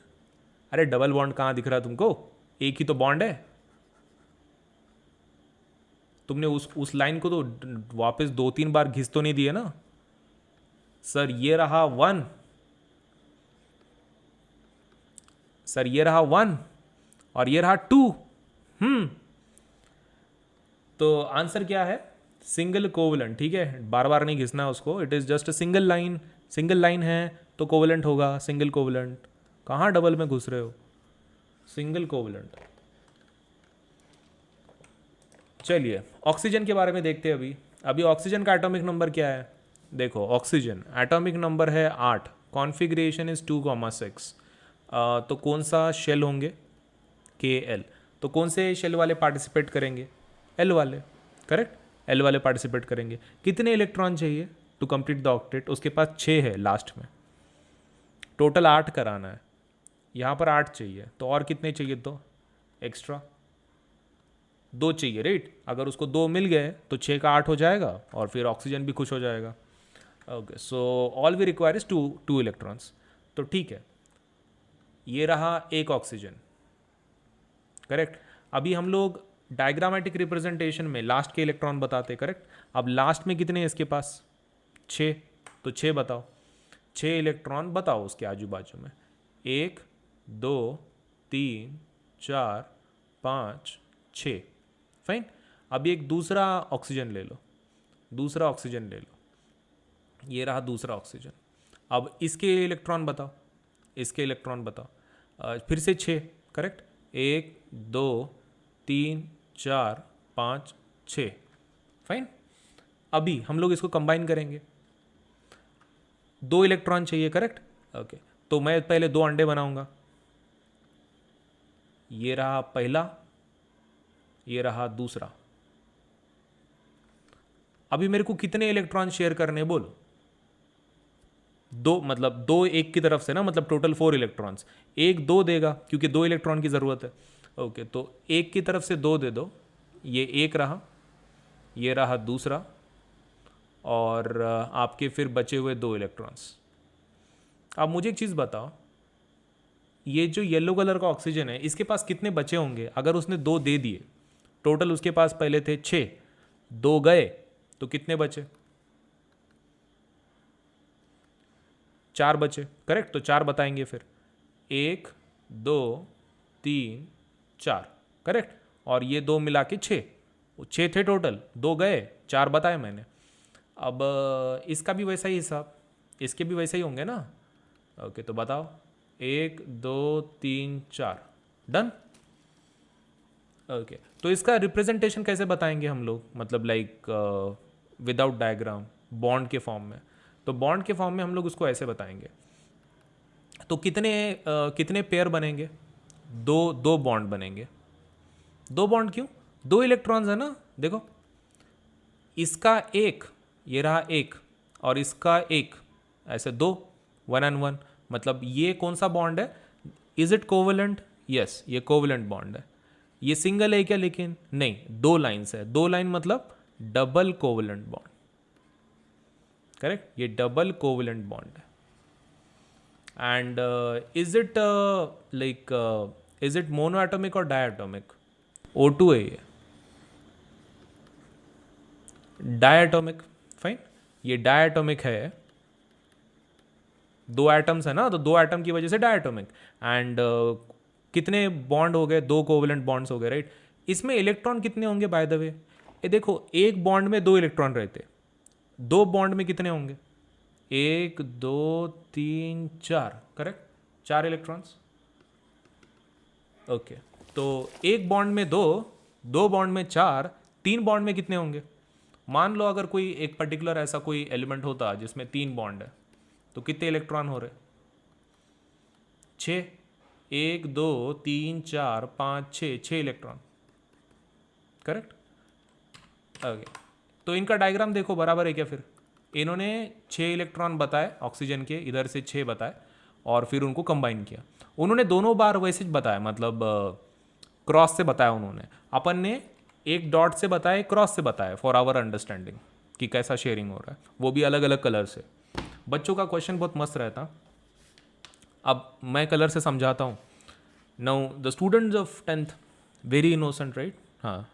अरे डबल बॉन्ड कहाँ दिख रहा है तुमको? एक ही तो बॉन्ड है। तुमने उस लाइन को तो वापस 2-3 बार घिस तो नहीं दिए ना सर। ये रहा 1, सर ये रहा 1 और ये रहा 2। तो आंसर क्या है? सिंगल कोवलेंट, ठीक है, बार बार नहीं घिसना उसको। It is just a single line. Single line है तो कोवलेंट होगा, सिंगल कोवलेंट। कहाँ डबल में घुस रहे हो? Single covalent. चलिए ऑक्सीजन के बारे में देखते हैं अभी। अभी ऑक्सीजन का एटॉमिक नंबर क्या है? देखो ऑक्सीजन एटॉमिक नंबर है 8, कॉन्फ़िगरेशन इज़ 2,6। तो कौन सा शेल होंगे? KL। तो कौन से शेल वाले पार्टिसिपेट करेंगे? L वाले, करेक्ट। L वाले पार्टिसिपेट करेंगे। कितने इलेक्ट्रॉन चाहिए टू कंप्लीट द ऑक्टेट? उसके पास 6 है लास्ट में, टोटल 8 कराना है। यहाँ पर 8 चाहिए, तो और कितने चाहिए? तो एक्स्ट्रा 2 चाहिए, राइट। अगर उसको 2 मिल गए तो 6 का 8 हो जाएगा और फिर ऑक्सीजन भी खुश हो जाएगा। Okay, so all we require is 2 electrons. तो ठीक है, ये रहा एक ऑक्सीजन, करेक्ट। अभी हम लोग डायग्रामेटिक रिप्रेजेंटेशन में लास्ट के इलेक्ट्रॉन बताते, करेक्ट। अब लास्ट में कितने हैं इसके पास? 6। तो 6 बताओ, 6 इलेक्ट्रॉन बताओ उसके आजू बाजू में। 1, 2, 3, 4, 5, 6। फाइन। अभी एक दूसरा ऑक्सीजन ले लो, दूसरा ऑक्सीजन ले लो। ये रहा दूसरा ऑक्सीजन। अब इसके इलेक्ट्रॉन बताओ, इसके इलेक्ट्रॉन बताओ। फिर से 6, करेक्ट। 1, 2, 3, 4, 5, 6। फाइन। अभी हम लोग इसको कंबाइन करेंगे। 2 इलेक्ट्रॉन चाहिए, करेक्ट। ओके, तो मैं पहले 2 अंडे बनाऊंगा। ये रहा पहला, ये रहा दूसरा। अभी मेरे को कितने इलेक्ट्रॉन शेयर करने बोलो? 2, मतलब 2 एक की तरफ से ना, मतलब टोटल 4 इलेक्ट्रॉन्स। एक 2 देगा क्योंकि 2 इलेक्ट्रॉन की ज़रूरत है। ओके, तो एक की तरफ से 2 दे दो। ये एक रहा, ये रहा दूसरा, और आपके फिर बचे हुए 2 इलेक्ट्रॉन्स। अब मुझे एक चीज़ बताओ, ये जो येलो कलर का ऑक्सीजन है इसके पास कितने बचे होंगे? अगर उसने 2 दे दिए, टोटल उसके पास पहले थे 6, 2 गए तो कितने बचे? 4 बचे, करेक्ट। तो 4 बताएंगे फिर। 1, 2, 3, 4, करेक्ट। और ये 2 मिला के 6, 6 थे टोटल, 2 गए, 4 बताए मैंने। अब इसका भी वैसा ही हिसाब, इसके भी वैसे ही होंगे ना। ओके, तो बताओ। 1, 2, 3, 4, डन। ओके, तो इसका रिप्रेजेंटेशन कैसे बताएंगे हम लोग? मतलब लाइक विदाउट डायग्राम, बॉन्ड के फॉर्म में। तो बॉन्ड के फॉर्म में हम लोग उसको ऐसे बताएंगे। तो कितने पेयर बनेंगे? 2 बॉन्ड बनेंगे। 2 बॉन्ड क्यों? 2 इलेक्ट्रॉन्स है ना, देखो। इसका एक, ये रहा एक, और इसका एक, ऐसे 2, 1 and 1। मतलब ये कौन सा बॉन्ड है? Is it covalent? यस, ये कोवलेंट बॉन्ड है। ये सिंगल है क्या? लेकिन नहीं, 2 लाइन्स है। 2 लाइन मतलब डबल कोवलेंट बॉन्ड, करेक्ट। ये डबल कोवलेंट बॉन्ड है। And is it like is it monoatomic और डायटोमिक? O2 है ये, डायटोमिक। फाइन, ये डायटोमिक है। 2 एटम्स है ना, तो 2 एटम की वजह से डायटोमिक। एंड कितने बॉन्ड हो गए? 2 कोवलेंट बॉन्ड्स हो गए, राइट। इसमें इलेक्ट्रॉन कितने होंगे बाय द वे? ये देखो, एक बॉन्ड में 2 इलेक्ट्रॉन रहते, 2 बॉन्ड में कितने होंगे? 1, 2, 3, 4, करेक्ट। 4 इलेक्ट्रॉन्स। ओके, तो एक बॉन्ड में दो, दो बॉन्ड में चार, तीन बॉन्ड में कितने होंगे? मान लो अगर कोई एक पर्टिकुलर ऐसा कोई एलिमेंट होता जिसमें तीन बॉन्ड है, तो कितने इलेक्ट्रॉन हो रहे? छः। एक दो तीन चार पाँच छः, छः इलेक्ट्रॉन, करेक्ट? ओके, तो इनका डायग्राम देखो, बराबर है क्या? फिर इन्होंने छः इलेक्ट्रॉन बताए ऑक्सीजन के, इधर से छः बताए, और फिर उनको कंबाइन किया। उन्होंने दोनों बार वैसे ही बताया, मतलब क्रॉस से बताया उन्होंने। अपन ने एक डॉट से बताया, एक क्रॉस से बताया, फॉर आवर अंडरस्टैंडिंग कि कैसा शेयरिंग हो रहा है, वो भी अलग अलग कलर से। बच्चों का क्वेश्चन बहुत मस्त रहता। अब मैं कलर से समझाता हूँ। Now the students of 10th, very innocent right? हाँ,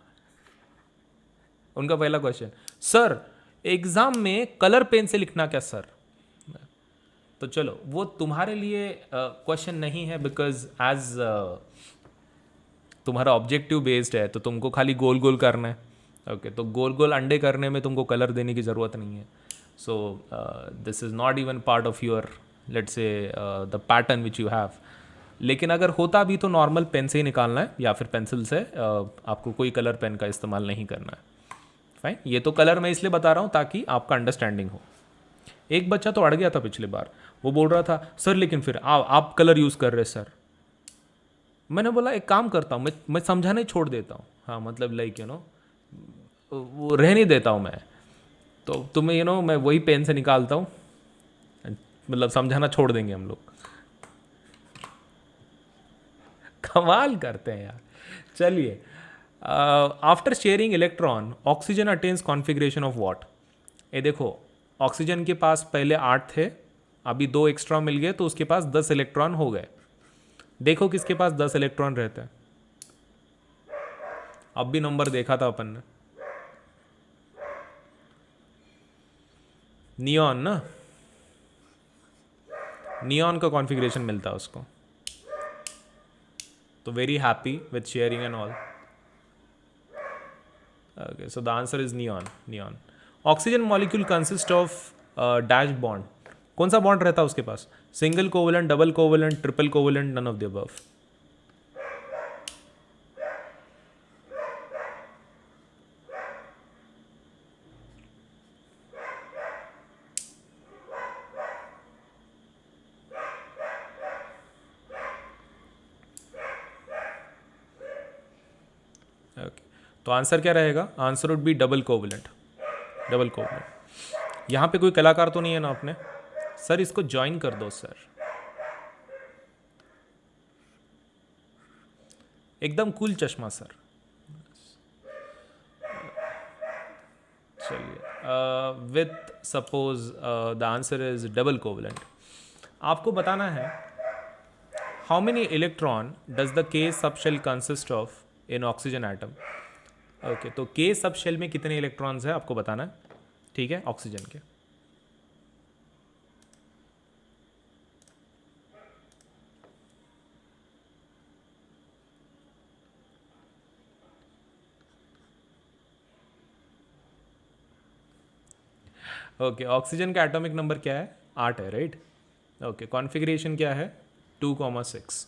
उनका पहला क्वेश्चन, सर एग्जाम में कलर पेन से लिखना क्या सर? तो चलो, वो तुम्हारे लिए क्वेश्चन नहीं है, बिकॉज एज तुम्हारा ऑब्जेक्टिव बेस्ड है, तो तुमको खाली गोल गोल करना है। ओके, तो गोल गोल अंडे करने में तुमको कलर देने की ज़रूरत नहीं है। So this is not even part of your, let's say, the pattern which you have. लेकिन अगर होता भी तो नॉर्मल पेन से ही निकालना है, या फिर पेंसिल से। आपको कोई कलर पेन का इस्तेमाल नहीं करना है। फाइन, ये तो कलर मैं इसलिए बता रहा हूँ ताकि आपका अंडरस्टैंडिंग हो। एक बच्चा तो अड़ गया था पिछली बार, वो बोल रहा था सर लेकिन फिर आप कलर यूज़ कर रहे सर। मैंने बोला एक काम करता हूँ, मैं समझाना ही छोड़ देता हूँ। हाँ, मतलब लाइक वो रह नहीं देता हूँ मैं। तो तुम्हें मैं वही पेन से निकालता हूँ, मतलब समझाना छोड़ देंगे हम लोग। कमाल करते हैं यार। चलिए, after sharing electron oxygen attains configuration of what? ये देखो, ऑक्सीजन के पास पहले 8 थे, अभी 2 एक्स्ट्रा मिल गए, तो उसके पास 10 इलेक्ट्रॉन हो गए। देखो किसके पास 10 इलेक्ट्रॉन रहते हैं। अब भी नंबर देखा था अपन ने, नियॉन ना, नियॉन का कॉन्फ़िगरेशन मिलता है उसको। तो very happy with sharing and all. Okay, so the answer is neon, neon. Oxygen molecule consist of dash bond. कौन सा बॉन्ड रहता है उसके पास? Single covalent, double covalent, triple covalent, none of the above. Okay, तो आंसर क्या रहेगा? Answer would be double covalent, double covalent. यहाँ पे कोई कलाकार तो नहीं है ना अपने? सर इसको ज्वाइन कर दो सर, एकदम कूल चश्मा सर। चलिए, with suppose the answer is double covalent. आपको बताना है how many electron does the K sub shell consist of in oxygen atom. Okay, तो के सब शेल में कितने इलेक्ट्रॉन्स है आपको बताना है, ठीक है, ऑक्सीजन के। ओके, ऑक्सीजन का एटॉमिक नंबर क्या है? 8 है, राइट? ओके, कॉन्फ़िगरेशन क्या है? 2,6।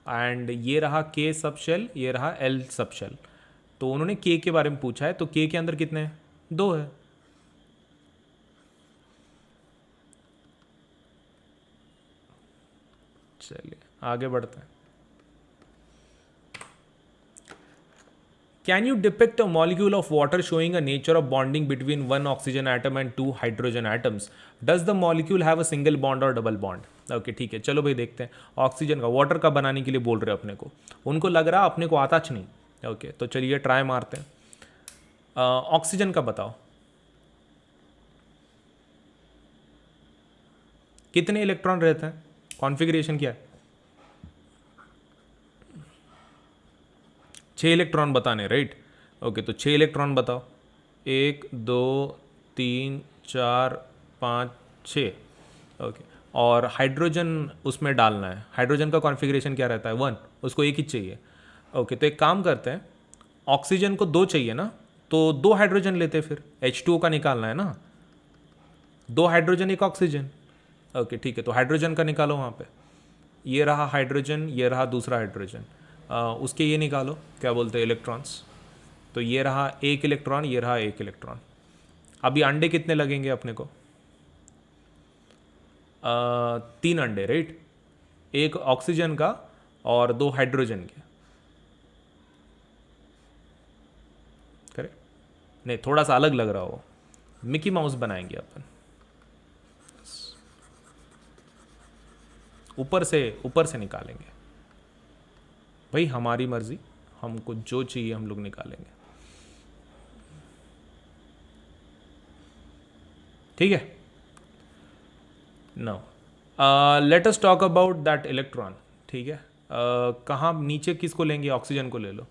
एंड ये रहा के सब शेल, ये रहा एल सब शेल। तो उन्होंने के के बारे में पूछा है, तो के के अंदर कितने हैं? 2 है। चलिए आगे बढ़ते हैं। Can you depict a molecule of water showing a nature of bonding between one oxygen atom and two hydrogen atoms? Does the molecule have a single bond or double bond? Okay, ठीक है, चलो भाई देखते हैं। ऑक्सीजन का, वाटर का बनाने के लिए बोल रहे हैं अपने को, उनको लग रहा अपने को आता नहीं। ओके, तो चलिए ट्राई मारते हैं। ऑक्सीजन का बताओ, कितने इलेक्ट्रॉन रहते हैं? कॉन्फ़िगरेशन क्या है? 6 इलेक्ट्रॉन बताने, राइट? ओके, तो 6 इलेक्ट्रॉन बताओ। 1 2 3 4 5 6। ओके, और हाइड्रोजन उसमें डालना है। हाइड्रोजन का कॉन्फ़िगरेशन क्या रहता है? 1, उसको एक ही चाहिए। ओके, तो एक काम करते हैं, ऑक्सीजन को 2 चाहिए ना, तो 2 हाइड्रोजन लेते, फिर H2O का निकालना है ना, 2 हाइड्रोजन एक ऑक्सीजन। ओके, ठीक है, तो हाइड्रोजन का निकालो वहाँ पे। ये रहा हाइड्रोजन, ये रहा दूसरा हाइड्रोजन। उसके ये निकालो, क्या बोलते हैं, इलेक्ट्रॉन्स। तो ये रहा एक इलेक्ट्रॉन, ये रहा एक इलेक्ट्रॉन। अभी अंडे कितने लगेंगे अपने को? 3 अंडे, राइट। एक ऑक्सीजन का और 2 हाइड्रोजन के, करेक्ट। नहीं, थोड़ा सा अलग लग रहा हो, मिकी माउस बनाएंगे अपन। ऊपर से निकालेंगे भाई, हमारी मर्जी, हमको जो चाहिए हम लोग निकालेंगे, ठीक है। Now let us talk about that electron, ठीक है। कहाँ नीचे किसको लेंगे? ऑक्सीजन को ले लो,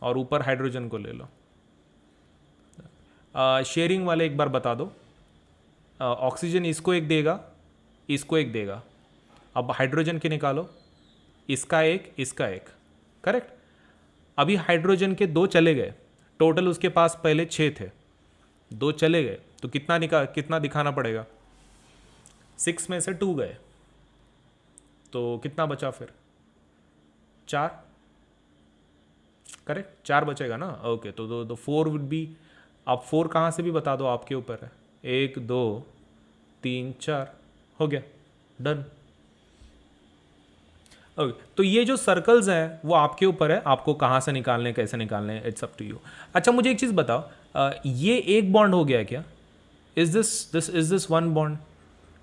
और ऊपर हाइड्रोजन को ले लो। शेयरिंग वाले एक बार बता दो। ऑक्सीजन इसको एक देगा, इसको एक देगा। अब हाइड्रोजन के निकालो, इसका एक, इसका एक, करेक्ट। अभी हाइड्रोजन के 2 चले गए, टोटल उसके पास पहले 6 थे, 2 चले गए, तो कितना दिखाना पड़ेगा? 6 में से 2 गए, तो कितना बचा फिर? 4, करेक्ट, 4 बचेगा ना। ओके, तो 4 वुड बी, आप 4 कहाँ से भी बता दो, आपके ऊपर है। 1 2 3 4, हो गया, डन। ओके, तो ये जो सर्कल्स हैं वो आपके ऊपर है, आपको कहाँ से निकालने, कैसे निकालने, इट्स अप टू यू। अच्छा, मुझे एक चीज़ बताओ, ये एक बॉन्ड हो गया क्या? Is this one bond?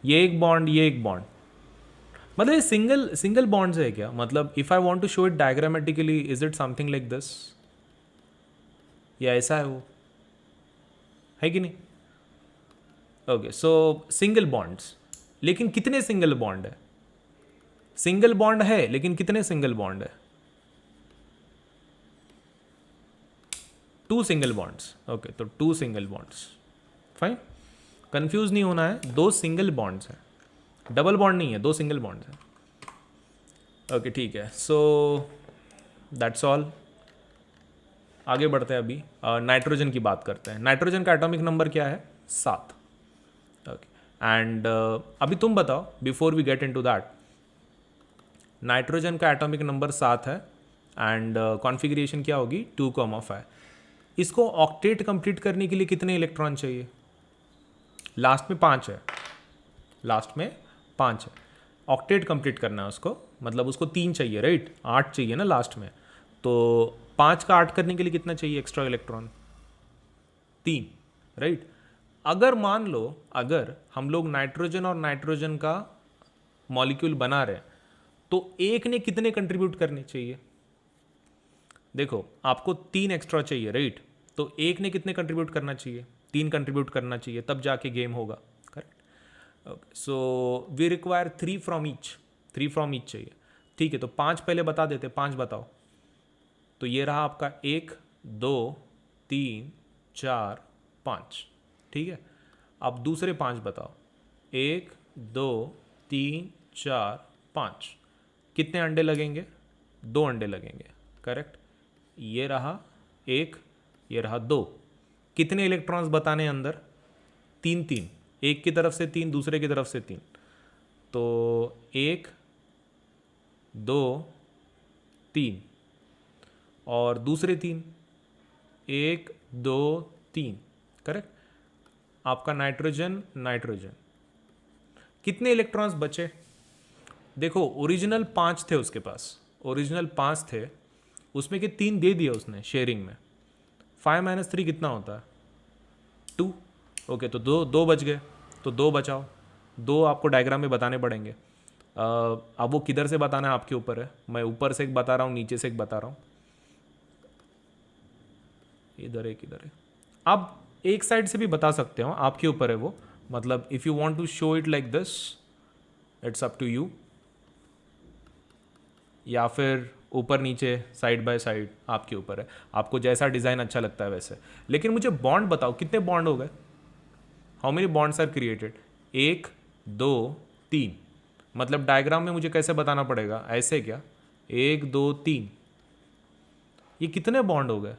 ये एक बॉन्ड, ये एक बॉन्ड, मतलब ये सिंगल बॉन्ड है क्या? मतलब if I want to show it diagrammatically, is it something like this, या ऐसा है वो, है कि नहीं? ओके, सो सिंगल बॉन्ड्स, लेकिन कितने सिंगल बॉन्ड है? सिंगल बॉन्ड है, लेकिन कितने सिंगल बॉन्ड है? 2 सिंगल बॉन्ड्स। ओके, तो 2 सिंगल बॉन्ड्स, फाइन, कंफ्यूज नहीं होना है, 2 सिंगल बॉन्ड्स हैं, डबल बॉन्ड नहीं है, 2 सिंगल बॉन्ड्स हैं। ओके, ठीक है, सो दैट्स ऑल। आगे बढ़ते हैं, अभी नाइट्रोजन की बात करते हैं। नाइट्रोजन का एटॉमिक नंबर क्या है? 7। ओके, एंड अभी तुम बताओ, before we get into that, nitrogen का एटॉमिक नंबर 7 है, एंड कॉन्फ़िगरेशन क्या होगी? 2,5। इसको ऑक्टेट कंप्लीट करने के लिए कितने इलेक्ट्रॉन चाहिए? लास्ट में 5 है, लास्ट में 5 है। ऑक्टेट कंप्लीट करना है उसको, मतलब उसको 3 चाहिए, राइट। 8 चाहिए ना लास्ट में, तो 5 का 8 करने के लिए कितना चाहिए एक्स्ट्रा इलेक्ट्रॉन? 3, राइट। अगर मान लो, अगर हम लोग नाइट्रोजन और नाइट्रोजन का मॉलिक्यूल बना रहे हैं, तो एक ने कितने कंट्रीब्यूट करने चाहिए? देखो, आपको 3 एक्स्ट्रा चाहिए, राइट। तो एक ने कितने कंट्रीब्यूट करना चाहिए? 3 कंट्रीब्यूट करना चाहिए, तब जाके गेम होगा, correct. Okay, so we require 3 from each, 3 from each चाहिए, ठीक है। तो 5 पहले बता देते, 5 बताओ। तो ये रहा आपका 1 2 3 4 5, ठीक है। अब दूसरे 5 बताओ, 1 2 3 4 5, कितने अंडे लगेंगे? 2 अंडे लगेंगे, करेक्ट। ये रहा 1, ये रहा 2, कितने इलेक्ट्रॉन्स बताने अंदर? 3 3, एक की तरफ से 3, दूसरे की तरफ से 3, तो 1 2 3, और दूसरे 3, 1 2 3, करेक्ट। आपका नाइट्रोजन, नाइट्रोजन कितने इलेक्ट्रॉन्स बचे? देखो, ओरिजिनल 5 थे उसके पास, ओरिजिनल 5 थे, उसमें के 3 दे दिए उसने शेयरिंग में। 5 - 3 कितना होता है? 2। ओके, तो 2 बच गए, तो 2 बचाओ। 2 आपको डायग्राम में बताने पड़ेंगे। अब वो किधर से बताना है आपके ऊपर है, मैं ऊपर से एक बता रहा हूँ, नीचे से एक बता रहा हूँ, इधर एक, इधर है। आप एक साइड से भी बता सकते हो, आपके ऊपर है वो, मतलब if you want to show it like this, it's up to you, या फिर ऊपर नीचे, साइड बाय साइड, आपके ऊपर है, आपको जैसा डिज़ाइन अच्छा लगता है वैसे। लेकिन मुझे बॉन्ड बताओ, कितने बॉन्ड हो गए? How many bonds are created? 1 2 3, मतलब डायग्राम में मुझे कैसे बताना पड़ेगा? ऐसे क्या? 1 2 3, ये कितने बॉन्ड हो गए?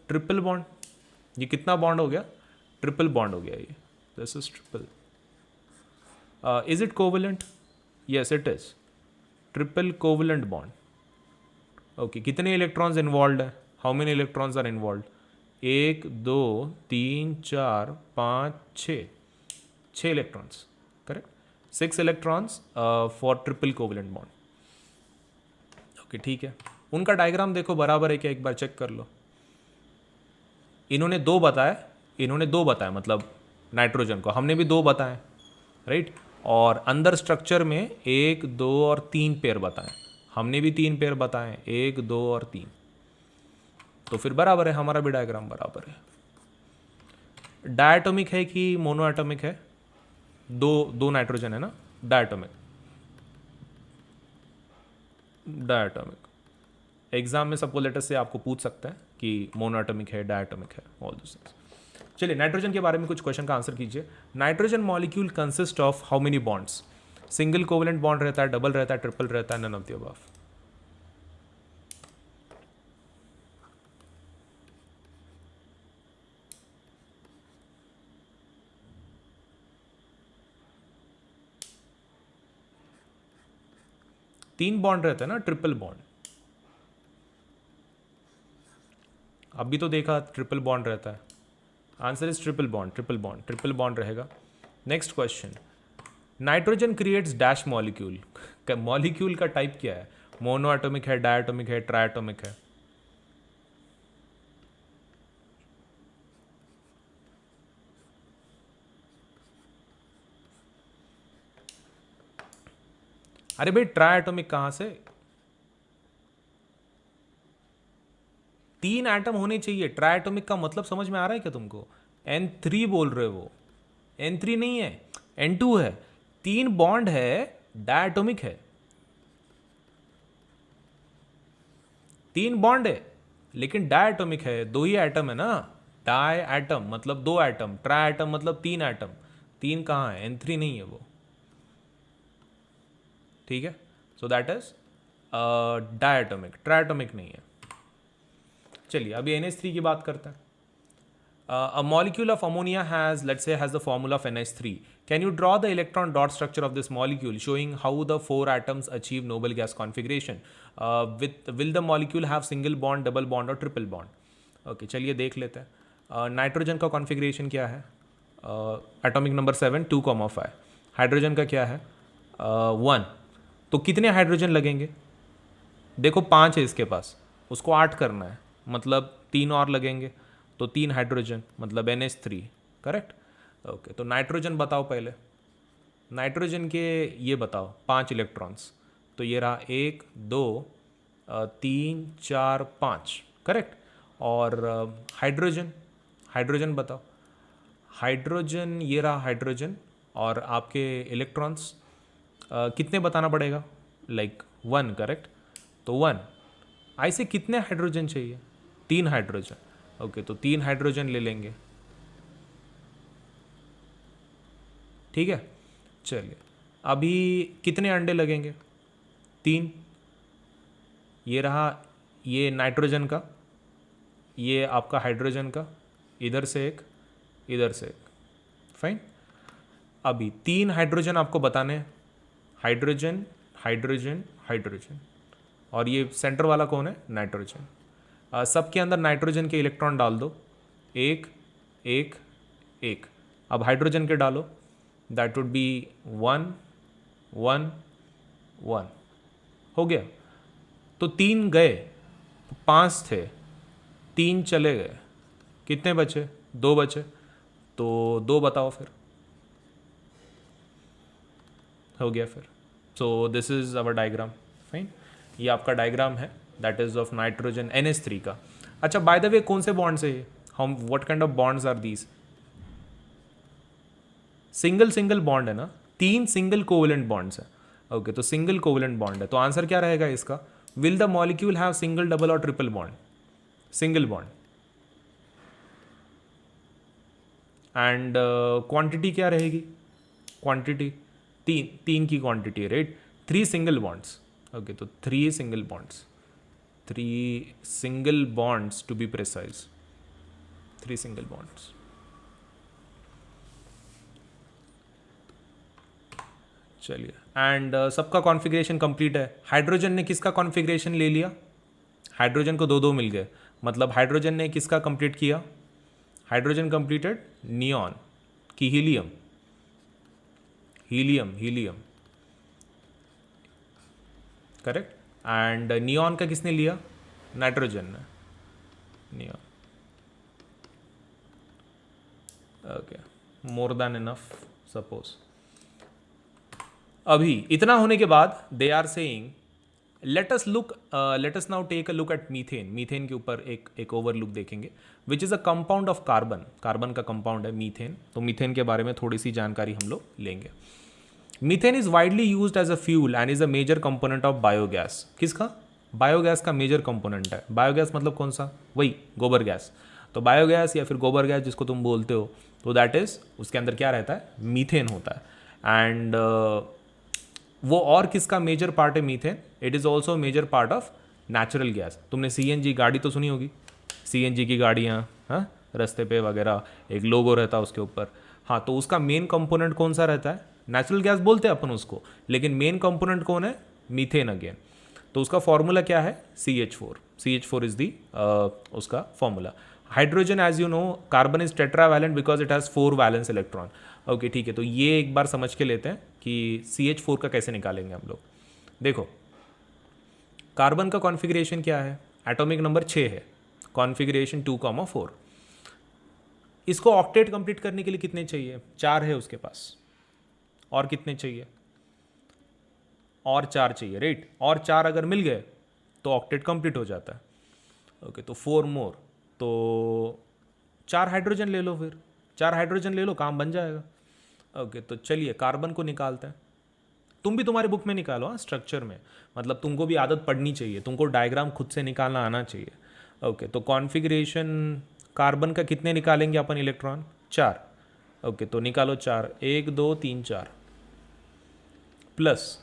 Triple bond. ये कितना बॉन्ड हो गया? ट्रिपल बॉन्ड हो गया ये, this is triple. Is it covalent? Yes it is, triple covalent bond, okay, कितने इलेक्ट्रॉन्स इन्वॉल्व है? How many electrons are involve? 1 2 3 4 5 6, 6 electrons, correct. 6 electrons for triple covalent bond. Okay ठीक है, उनका डायग्राम देखो बराबर है क्या, एक बार चेक कर लो। इन्होंने दो बताया, मतलब नाइट्रोजन को, हमने भी दो बताए, राइट। और अंदर स्ट्रक्चर में 1 2 और 3 पेयर बताए, हमने भी 3 पेयर बताए, 1 2 और 3। तो फिर बराबर है, हमारा भी डायग्राम बराबर है। डायटोमिक है कि मोनोएटोमिक है? दो दो नाइट्रोजन है ना, डायटोमिक। डायटोमिक एग्जाम में सबको लेटर से आपको पूछ सकता है कि मोनोएटोमिक है, डायटोमिक है, ऑल दिस थिंग्स। चलिए नाइट्रोजन के बारे में कुछ क्वेश्चन का आंसर कीजिए। Nitrogen molecule consist of how many bonds? Single covalent bond रहता है, डबल रहता है, ट्रिपल रहता है, नन ऑफ द अबव? तीन बॉन्ड रहता है ना, ट्रिपल बॉन्ड। अभी तो देखा ट्रिपल बॉन्ड रहता है। Answer is triple bond, triple bond, triple bond रहेगा। Next question, nitrogen creates dash molecule. Molecule का टाइप क्या है? मोनोएटोमिक है, डायटोमिक है, ट्राइएटोमिक है? अरे भाई ट्राइएटोमिक कहां से? 3 एटम होने चाहिए। ट्राइएटोमिक का मतलब समझ में आ रहा है क्या तुमको? N3 बोल रहे हो? N3 नहीं है, N2 है। 3 बॉन्ड है, डायटोमिक है। 3 बॉन्ड है लेकिन डायटोमिक है, 2 ही एटम है ना। डाई एटम मतलब 2 एटम, ट्राई एटम मतलब 3 एटम। 3 कहाँ है? N3 नहीं है वो, ठीक है। सो दैट इज डायटोमिक, ट्राइएटोमिक नहीं है। चलिए अभी NH3 की बात करते हैं। A molecule of ammonia has, let's say, has the formula of NH3. Can you draw the electron dot structure of this molecule showing how the 4 atoms achieve noble gas configuration? Will the molecule have single bond, double bond or triple bond? Okay, चलिए देख लेते हैं। नाइट्रोजन का कॉन्फ़िगरेशन क्या है? Atomic number 7 2,5। हाइड्रोजन का क्या है? 1। तो कितने हाइड्रोजन लगेंगे? देखो 5 है इसके पास, उसको 8 करना है, मतलब 3 और लगेंगे, तो 3 हाइड्रोजन मतलब NH3, करेक्ट। ओके, तो नाइट्रोजन बताओ पहले। नाइट्रोजन के ये बताओ 5 इलेक्ट्रॉन्स, तो ये रहा 1 2 3 4 5, करेक्ट। और हाइड्रोजन, हाइड्रोजन बताओ। हाइड्रोजन ये रहा हाइड्रोजन, और आपके इलेक्ट्रॉन्स कितने बताना पड़ेगा? Like 1, correct. तो 1। ऐसे कितने हाइड्रोजन चाहिए? 3 हाइड्रोजन। ओके, तो 3 हाइड्रोजन ले लेंगे, ठीक है। चलिए अभी कितने अंडे लगेंगे? 3। ये रहा ये नाइट्रोजन का, ये आपका हाइड्रोजन का, इधर से एक, इधर से एक, फाइन। अभी 3 हाइड्रोजन आपको बताने हैं, हाइड्रोजन हाइड्रोजन हाइड्रोजन, और ये सेंटर वाला कौन है? नाइट्रोजन। सबके अंदर नाइट्रोजन के इलेक्ट्रॉन डाल दो, एक एक एक। अब हाइड्रोजन के डालो, दैट वुड बी 1 1 1। हो गया। तो 3 गए, 5 थे, 3 चले गए, कितने बचे? 2 बचे। तो 2 बताओ फिर, हो गया फिर। So this is our diagram, fine. ये आपका डायग्राम है, that is of nitrogen NH3 का। अच्छा बाय द वे कौन से बॉन्ड्स है ये? हम what kind of bonds are these? Single single bond है ना, 3 सिंगल कोवलेंट बॉन्ड्स है। ओके, तो सिंगल कोवलेंट बॉन्ड है, तो आंसर क्या रहेगा इसका? Will the molecule have single, double और triple bond? Single bond. And quantity क्या रहेगी? क्वांटिटी 3 की क्वांटिटी है, राइट। 3 single bonds. ओके, तो 3 single bonds, 3 single bonds to be precise, 3 single bonds. चलिए, एंड सबका कॉन्फ़िगरेशन कंप्लीट है। हाइड्रोजन ने किसका कॉन्फ़िगरेशन ले लिया? हाइड्रोजन को दो दो मिल गए, मतलब हाइड्रोजन ने किसका कंप्लीट किया, हाइड्रोजन कंप्लीटेड नियॉन की helium, helium helium correct, and neon का किसने लिया, नाइट्रोजन ने, neon. Okay, more than enough suppose. अभी इतना होने के बाद they are saying let us now take a look at methane. Methane के ऊपर एक ओवर लुक देखेंगे, which is a compound of carbon. Carbon का कंपाउंड है मीथेन, तो मीथेन के बारे में थोड़ी सी जानकारी हम लोग लेंगे। Methane is widely used as a fuel and is a major component of biogas. किसका, बायोगैस का मेजर कंपोनेंट है। बायोगैस मतलब कौन सा, वही गोबर गैस। तो बायोगैस या फिर गोबर गैस जिसको तुम बोलते हो, तो दैट इज उसके अंदर क्या रहता है, मीथेन होता है। एंड वो और किसका मेजर पार्ट है methane, it is also major part of natural gas. तुमने सीएनजी गाड़ी तो सुनी होगी, सीएनजी की गाड़ियाँ, हाँ, रास्ते पे वगैरह एक लोगो रहता है उसके ऊपर। हाँ, तो उसका मेन कंपोनेंट कौन सा रहता है, नेचुरल गैस बोलते हैं अपन उसको, लेकिन मेन कंपोनेंट कौन है, मीथेन अगेन। तो उसका फॉर्मूला क्या है, CH4। CH4 इज दी उसका formula. Hydrogen as you know, carbon is tetravalent because it has 4 valence electron. Okay ठीक है, तो ये एक बार समझ के लेते हैं कि CH4 का कैसे निकालेंगे हम लोग। देखो, कार्बन का कॉन्फ़िगरेशन क्या है, एटॉमिक नंबर 6 है, कॉन्फ़िगरेशन 2,4। इसको ऑक्टेट कंप्लीट करने के लिए कितने चाहिए, 4 है उसके पास, और कितने चाहिए, और 4 चाहिए, राइट। और 4 अगर मिल गए तो ऑक्टेट कंप्लीट हो जाता है। ओके, तो 4 मोर, तो 4 हाइड्रोजन ले लो, फिर 4 हाइड्रोजन ले लो, काम बन जाएगा। ओके, तो चलिए कार्बन को निकालते हैं। तुम भी तुम्हारे बुक में निकालो, हाँ, स्ट्रक्चर में, मतलब तुमको भी आदत पड़नी चाहिए, तुमको डायग्राम खुद से निकालना आना चाहिए। ओके, तो कॉन्फ़िगरेशन कार्बन का कितने निकालेंगे अपन इलेक्ट्रॉन, 4। ओके, तो निकालो 4, 1 2 3 4, प्लस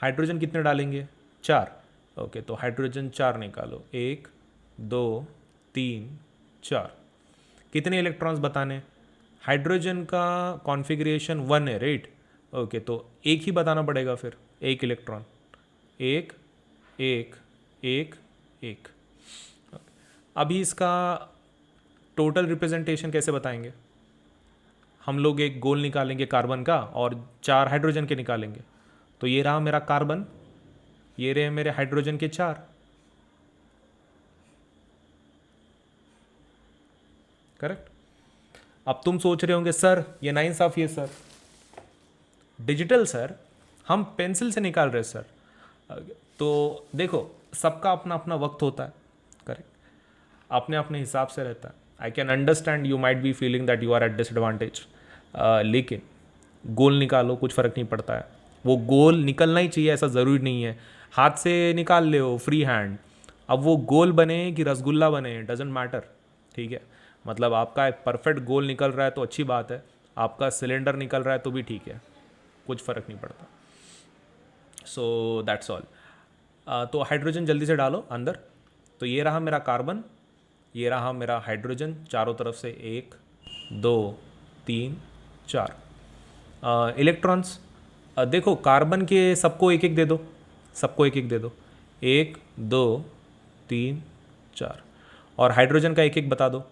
हाइड्रोजन कितने डालेंगे, 4। ओके, तो हाइड्रोजन 4 निकालो, 1 2 3 4। कितने इलेक्ट्रॉन्स बताने, हाइड्रोजन का कॉन्फ़िगरेशन 1 है, राइट। ओके, तो एक ही बताना पड़ेगा फिर, एक इलेक्ट्रॉन, एक एक एक एक। अभी इसका टोटल रिप्रेजेंटेशन कैसे बताएंगे, हम लोग एक गोल निकालेंगे कार्बन का और 4 हाइड्रोजन के निकालेंगे। तो ये रहा मेरा कार्बन, ये रहे मेरे हाइड्रोजन के 4, करेक्ट। अब तुम सोच रहे होंगे सर ये नाइंसाफ़ी है सर, डिजिटल सर, हम पेंसिल से निकाल रहे सर। तो देखो, सबका अपना अपना वक्त होता है, करेक्ट, अपने अपने हिसाब से रहता है। I can understand you might be feeling that you are at disadvantage, लेकिन गोल निकालो, कुछ फ़र्क नहीं पड़ता है। वो गोल निकलना ही चाहिए ऐसा ज़रूरी नहीं है, हाथ से निकाल ले हो फ्री हैंड। अब वो गोल बने कि रसगुल्ला बने, डजेंट मैटर, ठीक है। मतलब आपका एक परफेक्ट गोल निकल रहा है तो अच्छी बात है, आपका सिलेंडर निकल रहा है तो भी ठीक है, कुछ फ़र्क नहीं पड़ता। So that's all. तो हाइड्रोजन जल्दी से डालो अंदर। तो ये रहा मेरा कार्बन, ये रहा मेरा हाइड्रोजन, चारों तरफ से 1 2 3 4 इलेक्ट्रॉन्स। देखो कार्बन के सबको एक एक दे दो, सबको एक एक दे दो, 1 2 3 4। और हाइड्रोजन का एक एक बता दो,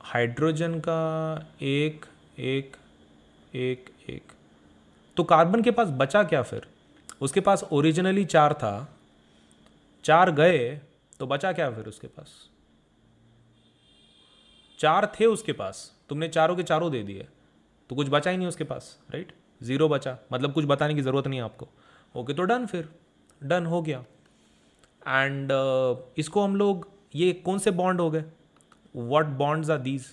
हाइड्रोजन का 1 1 1 1। तो कार्बन के पास बचा क्या फिर, उसके पास ओरिजिनली 4 था, 4 गए तो बचा क्या फिर उसके पास, 4 थे उसके पास, तुमने चारों के चारों दे दिए, तो कुछ बचा ही नहीं उसके पास, राइट, 0 बचा, मतलब कुछ बताने की ज़रूरत नहीं है आपको। ओके, तो डन, फिर डन हो गया। एंड इसको हम लोग, ये कौन से बॉन्ड हो गए, व्हाट बॉन्ड्स आर दीज,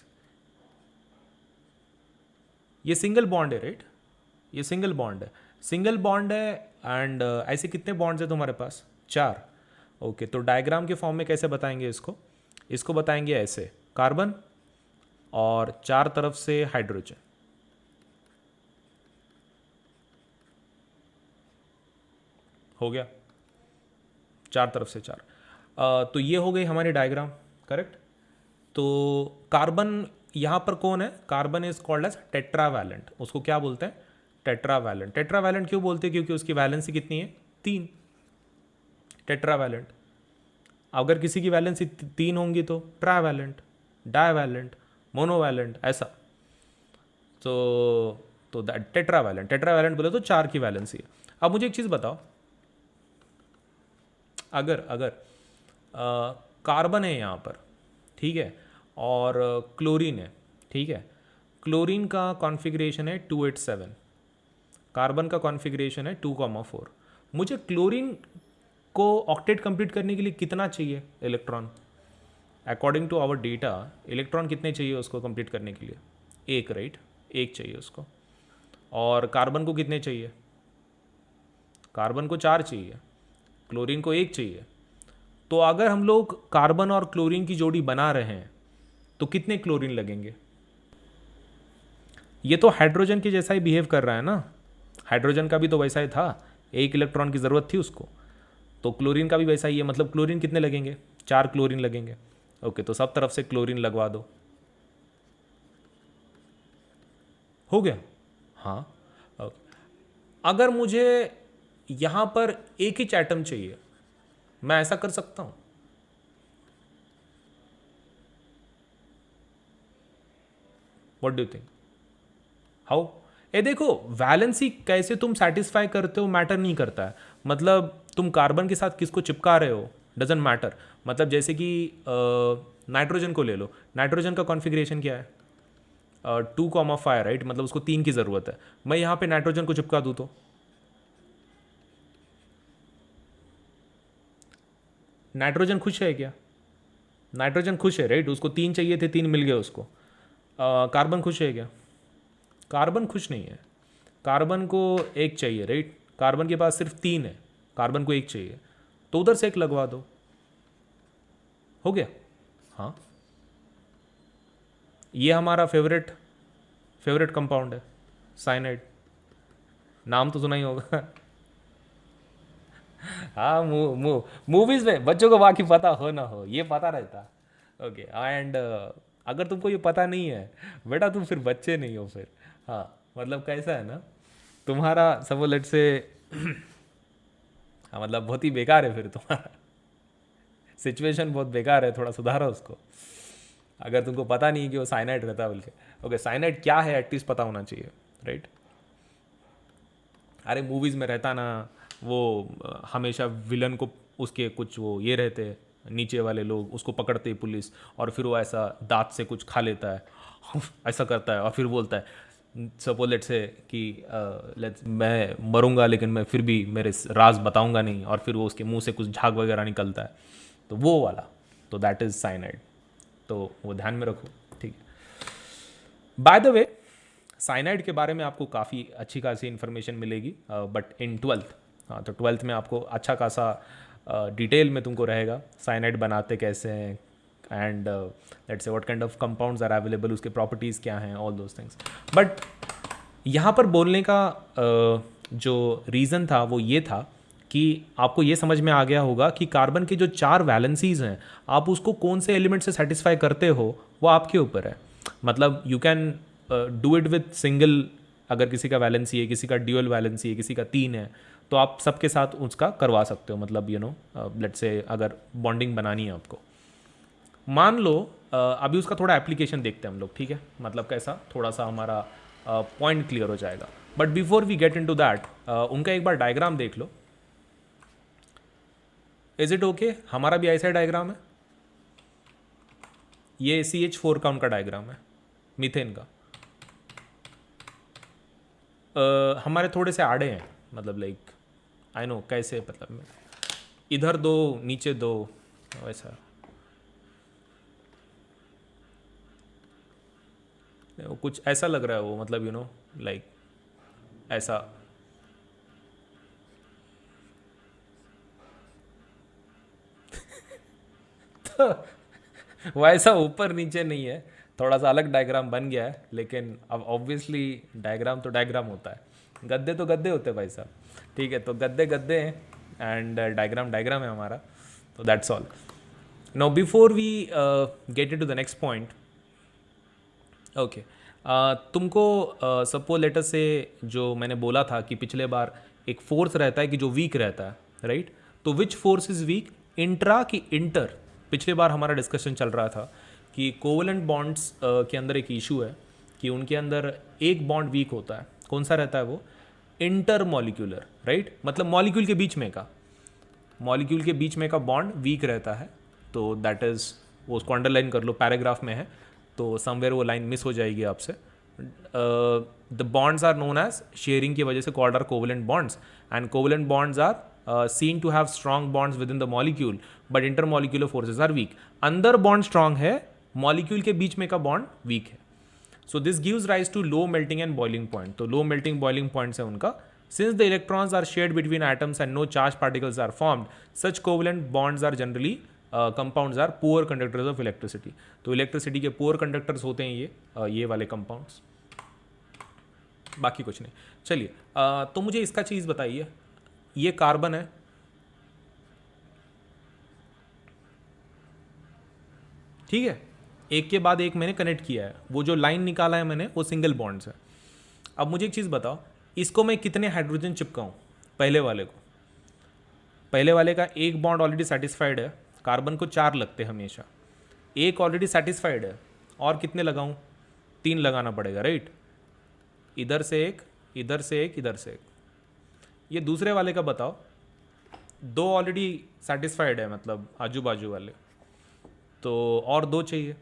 ये सिंगल बॉन्ड है, राइट, ये सिंगल बॉन्ड है, सिंगल बॉन्ड है। एंड ऐसे कितने बॉन्ड्स है तुम्हारे पास, 4। ओके, तो डायग्राम के फॉर्म में कैसे बताएंगे इसको, इसको बताएंगे ऐसे, कार्बन और 4 तरफ से हाइड्रोजन, हो गया, 4 तरफ से 4। तो ये हो गई हमारी डायग्राम, करेक्ट। तो कार्बन यहाँ पर कौन है, carbon is called as tetravalent, उसको क्या बोलते हैं, टेट्रावैलेंट। टेट्रावैलेंट क्यों बोलते हैं, क्योंकि उसकी वैलेंसी कितनी है, 3, टेट्रावैलेंट। अगर किसी की वैलेंसी 3 होंगी तो ट्रावैलेंट, डाइवैलेंट, मोनोवैलेंट, ऐसा। तो टेट्रावैलेंट, टेट्रावैलेंट बोले तो 4 की वैलेंसी है। अब मुझे एक चीज़ बताओ, अगर अगर कार्बन है यहाँ पर, ठीक है, और क्लोरीन है, ठीक है, क्लोरीन का कॉन्फ़िगरेशन है 287, कार्बन का कॉन्फ़िगरेशन है 2,4। मुझे क्लोरीन को ऑक्टेट कंप्लीट करने के लिए कितना चाहिए electron? According to our data electron कितने चाहिए उसको कंप्लीट करने के लिए? एक, राइट, एक चाहिए उसको। और कार्बन को कितने चाहिए? कार्बन को 4 चाहिए, क्लोरीन को 1 चाहिए। तो अगर हम लोग कार्बन और क्लोरीन की जोड़ी बना रहे हैं तो कितने क्लोरीन लगेंगे? ये तो हाइड्रोजन के जैसा ही बिहेव कर रहा है ना, हाइड्रोजन का भी तो वैसा ही था, एक इलेक्ट्रॉन की ज़रूरत थी उसको, तो क्लोरीन का भी वैसा ही है। मतलब क्लोरीन कितने लगेंगे? 4 क्लोरीन लगेंगे। ओके, तो सब तरफ से क्लोरीन लगवा दो, हो गया। हाँ, ओके। अगर मुझे यहाँ पर एक ही एटम चाहिए, मैं ऐसा कर सकता हूँ? What do think, how? ये देखो, वैलेंसी कैसे तुम सेटिस्फाई करते हो मैटर नहीं करता है। मतलब तुम कार्बन के साथ किसको चिपका रहे हो डजेंट मैटर। मतलब जैसे कि नाइट्रोजन को ले लो, नाइट्रोजन का कॉन्फ़िगरेशन क्या है? 2,5, राइट, मतलब उसको 3 की ज़रूरत है। मैं यहाँ पे नाइट्रोजन को चिपका दूँ तो नाइट्रोजन खुश है क्या? नाइट्रोजन खुश है, राइट, उसको 3 चाहिए थे, 3 मिल गए उसको। कार्बन खुश है क्या? कार्बन खुश नहीं है, कार्बन को 1 चाहिए, राइट, कार्बन के पास सिर्फ 3 है, कार्बन को 1 चाहिए, तो उधर से 1 लगवा दो, हो गया। हाँ, ये हमारा फेवरेट फेवरेट कंपाउंड है, साइनाइड। नाम तो सुना ही होगा। हाँ, मूवीज में बच्चों को बाकी पता हो ना हो, ये पता रहता। ओके, एंड अगर तुमको ये पता नहीं है बेटा, तुम फिर बच्चे नहीं हो फिर। हाँ, मतलब कैसा है ना, तुम्हारा सब लेट से हाँ, मतलब बहुत ही बेकार है फिर तुम्हारा सिचुएशन बहुत बेकार है, थोड़ा सुधारो उसको। अगर तुमको पता नहीं है कि वो साइनाइड रहता है बोल के। ओके, साइनाइड क्या है एटलीस्ट पता होना चाहिए, राइट। अरे मूवीज़ में रहता ना, वो हमेशा विलन को उसके कुछ वो ये रहते, नीचे वाले लोग उसको पकड़ते पुलिस, और फिर वो ऐसा दांत से कुछ खा लेता है ऐसा करता है, और फिर बोलता है सपोज लेट से कि लेट्स मैं मरूंगा लेकिन मैं फिर भी मेरे राज बताऊंगा नहीं, और फिर वो उसके मुंह से कुछ झाग वगैरह निकलता है, तो वो वाला, तो दैट इज़ साइनाइड। तो वो ध्यान में रखो, ठीक है। बाय द वे, साइनाइड के बारे में आपको काफ़ी अच्छी खासी इन्फॉर्मेशन मिलेगी, बट इन ट्वेल्थ, हाँ, तो ट्वेल्थ में आपको अच्छा खासा डिटेल में तुमको रहेगा साइनाइड बनाते कैसे हैं, and let's say what kind of compounds are available, उसके प्रॉपर्टीज़ क्या हैं, ऑल दोज थिंग्स। बट यहाँ पर बोलने का जो रीज़न था वो ये था कि आपको ये समझ में आ गया होगा कि कार्बन के जो 4 वैलेंसीज हैं, आप उसको कौन से एलिमेंट से सेटिस्फाई करते हो वो आपके ऊपर है। मतलब you can do it with single, अगर किसी का वैलेंसी है, किसी का ड्यूअल वैलेंसी है, किसी का 3 है, तो आप सबके साथ उसका करवा सकते हो। मतलब यू नो, लेट्स से अगर बॉन्डिंग बनानी है आपको, मान लो अभी उसका थोड़ा एप्लीकेशन देखते हैं हम लोग, ठीक है, मतलब कैसा थोड़ा सा हमारा पॉइंट क्लियर हो जाएगा। But before we get into that, उनका एक बार डायग्राम देख लो। Is it okay? हमारा भी ऐसा डायग्राम है, ये CH4 का उनका डायग्राम है, मीथेन का। हमारे थोड़े से आड़े हैं, मतलब लाइक आई नो कैसे, मतलब इधर 2 नीचे 2, वैसा। वो कुछ ऐसा लग रहा है वो, मतलब यू नो लाइक ऐसा। तो वैसा ऊपर नीचे नहीं है, थोड़ा सा अलग डायग्राम बन गया है, लेकिन अब ऑब्वियसली डायग्राम तो डायग्राम होता है, गद्दे तो गद्दे होते हैं भाई साहब, ठीक है, तो गद्दे गद्दे हैं एंड डायग्राम डायग्राम है हमारा, तो that's all. Now before we get it to the next point, okay, तुमको सपोज लेटर से, जो मैंने बोला था कि पिछले बार एक फोर्स रहता है कि जो वीक रहता है, राइट, तो which force is weak? Intra की इंटर, पिछली बार हमारा डिस्कशन चल रहा था कि कोवलेंट बॉन्ड्स के अंदर एक इशू है कि उनके अंदर एक बॉन्ड वीक होता है। कौन सा रहता है वो? इंटर मॉलिक्यूलर, राइट, मतलब मॉलिक्यूल के बीच में का, मॉलिक्यूल के बीच में का बॉन्ड वीक रहता है। तो दैट इज़, वो उसको अंडरलाइन कर लो, पैराग्राफ में है तो समवेयर वो लाइन मिस हो जाएगी आपसे। The bonds are known as, sharing की वजह से called are covalent bonds, and covalent bonds are seen to have strong bonds within the molecule but intermolecular forces are weak. अंदर बॉन्ड स्ट्रॉन्ग है, मॉलिक्यूल के बीच में का बॉन्ड वीक है। So this gives rise to low melting and boiling point. तो लो मेल्टिंग बॉइलिंग पॉइंट्स है उनका। Since the electrons are shared between atoms and no charge particles are formed, such covalent bonds are generally compounds are poor conductors of electricity. तो इलेक्ट्रिसिटी के पुअर कंडक्टर्स होते हैं ये वाले कंपाउंड्स, बाकी कुछ नहीं। चलिए, तो मुझे इसका चीज़ बताइए, ये कार्बन है, ठीक है, एक के बाद एक मैंने कनेक्ट किया है, वो जो लाइन निकाला है मैंने वो सिंगल बॉन्ड्स है। अब मुझे एक चीज़ बताओ, इसको मैं कितने हाइड्रोजन चिपकाऊं? पहले वाले को, पहले वाले का एक बॉन्ड ऑलरेडी सेटिस्फाइड है, कार्बन को 4 लगते हैं हमेशा, एक ऑलरेडी सेटिस्फाइड है, और कितने लगाऊं? 3 लगाना पड़ेगा, राइट। इधर से एक, इधर से एक, इधर से एक। ये दूसरे वाले का बताओ, 2 ऑलरेडी सेटिस्फाइड है, मतलब आजू बाजू वाले, तो और 2 चाहिए।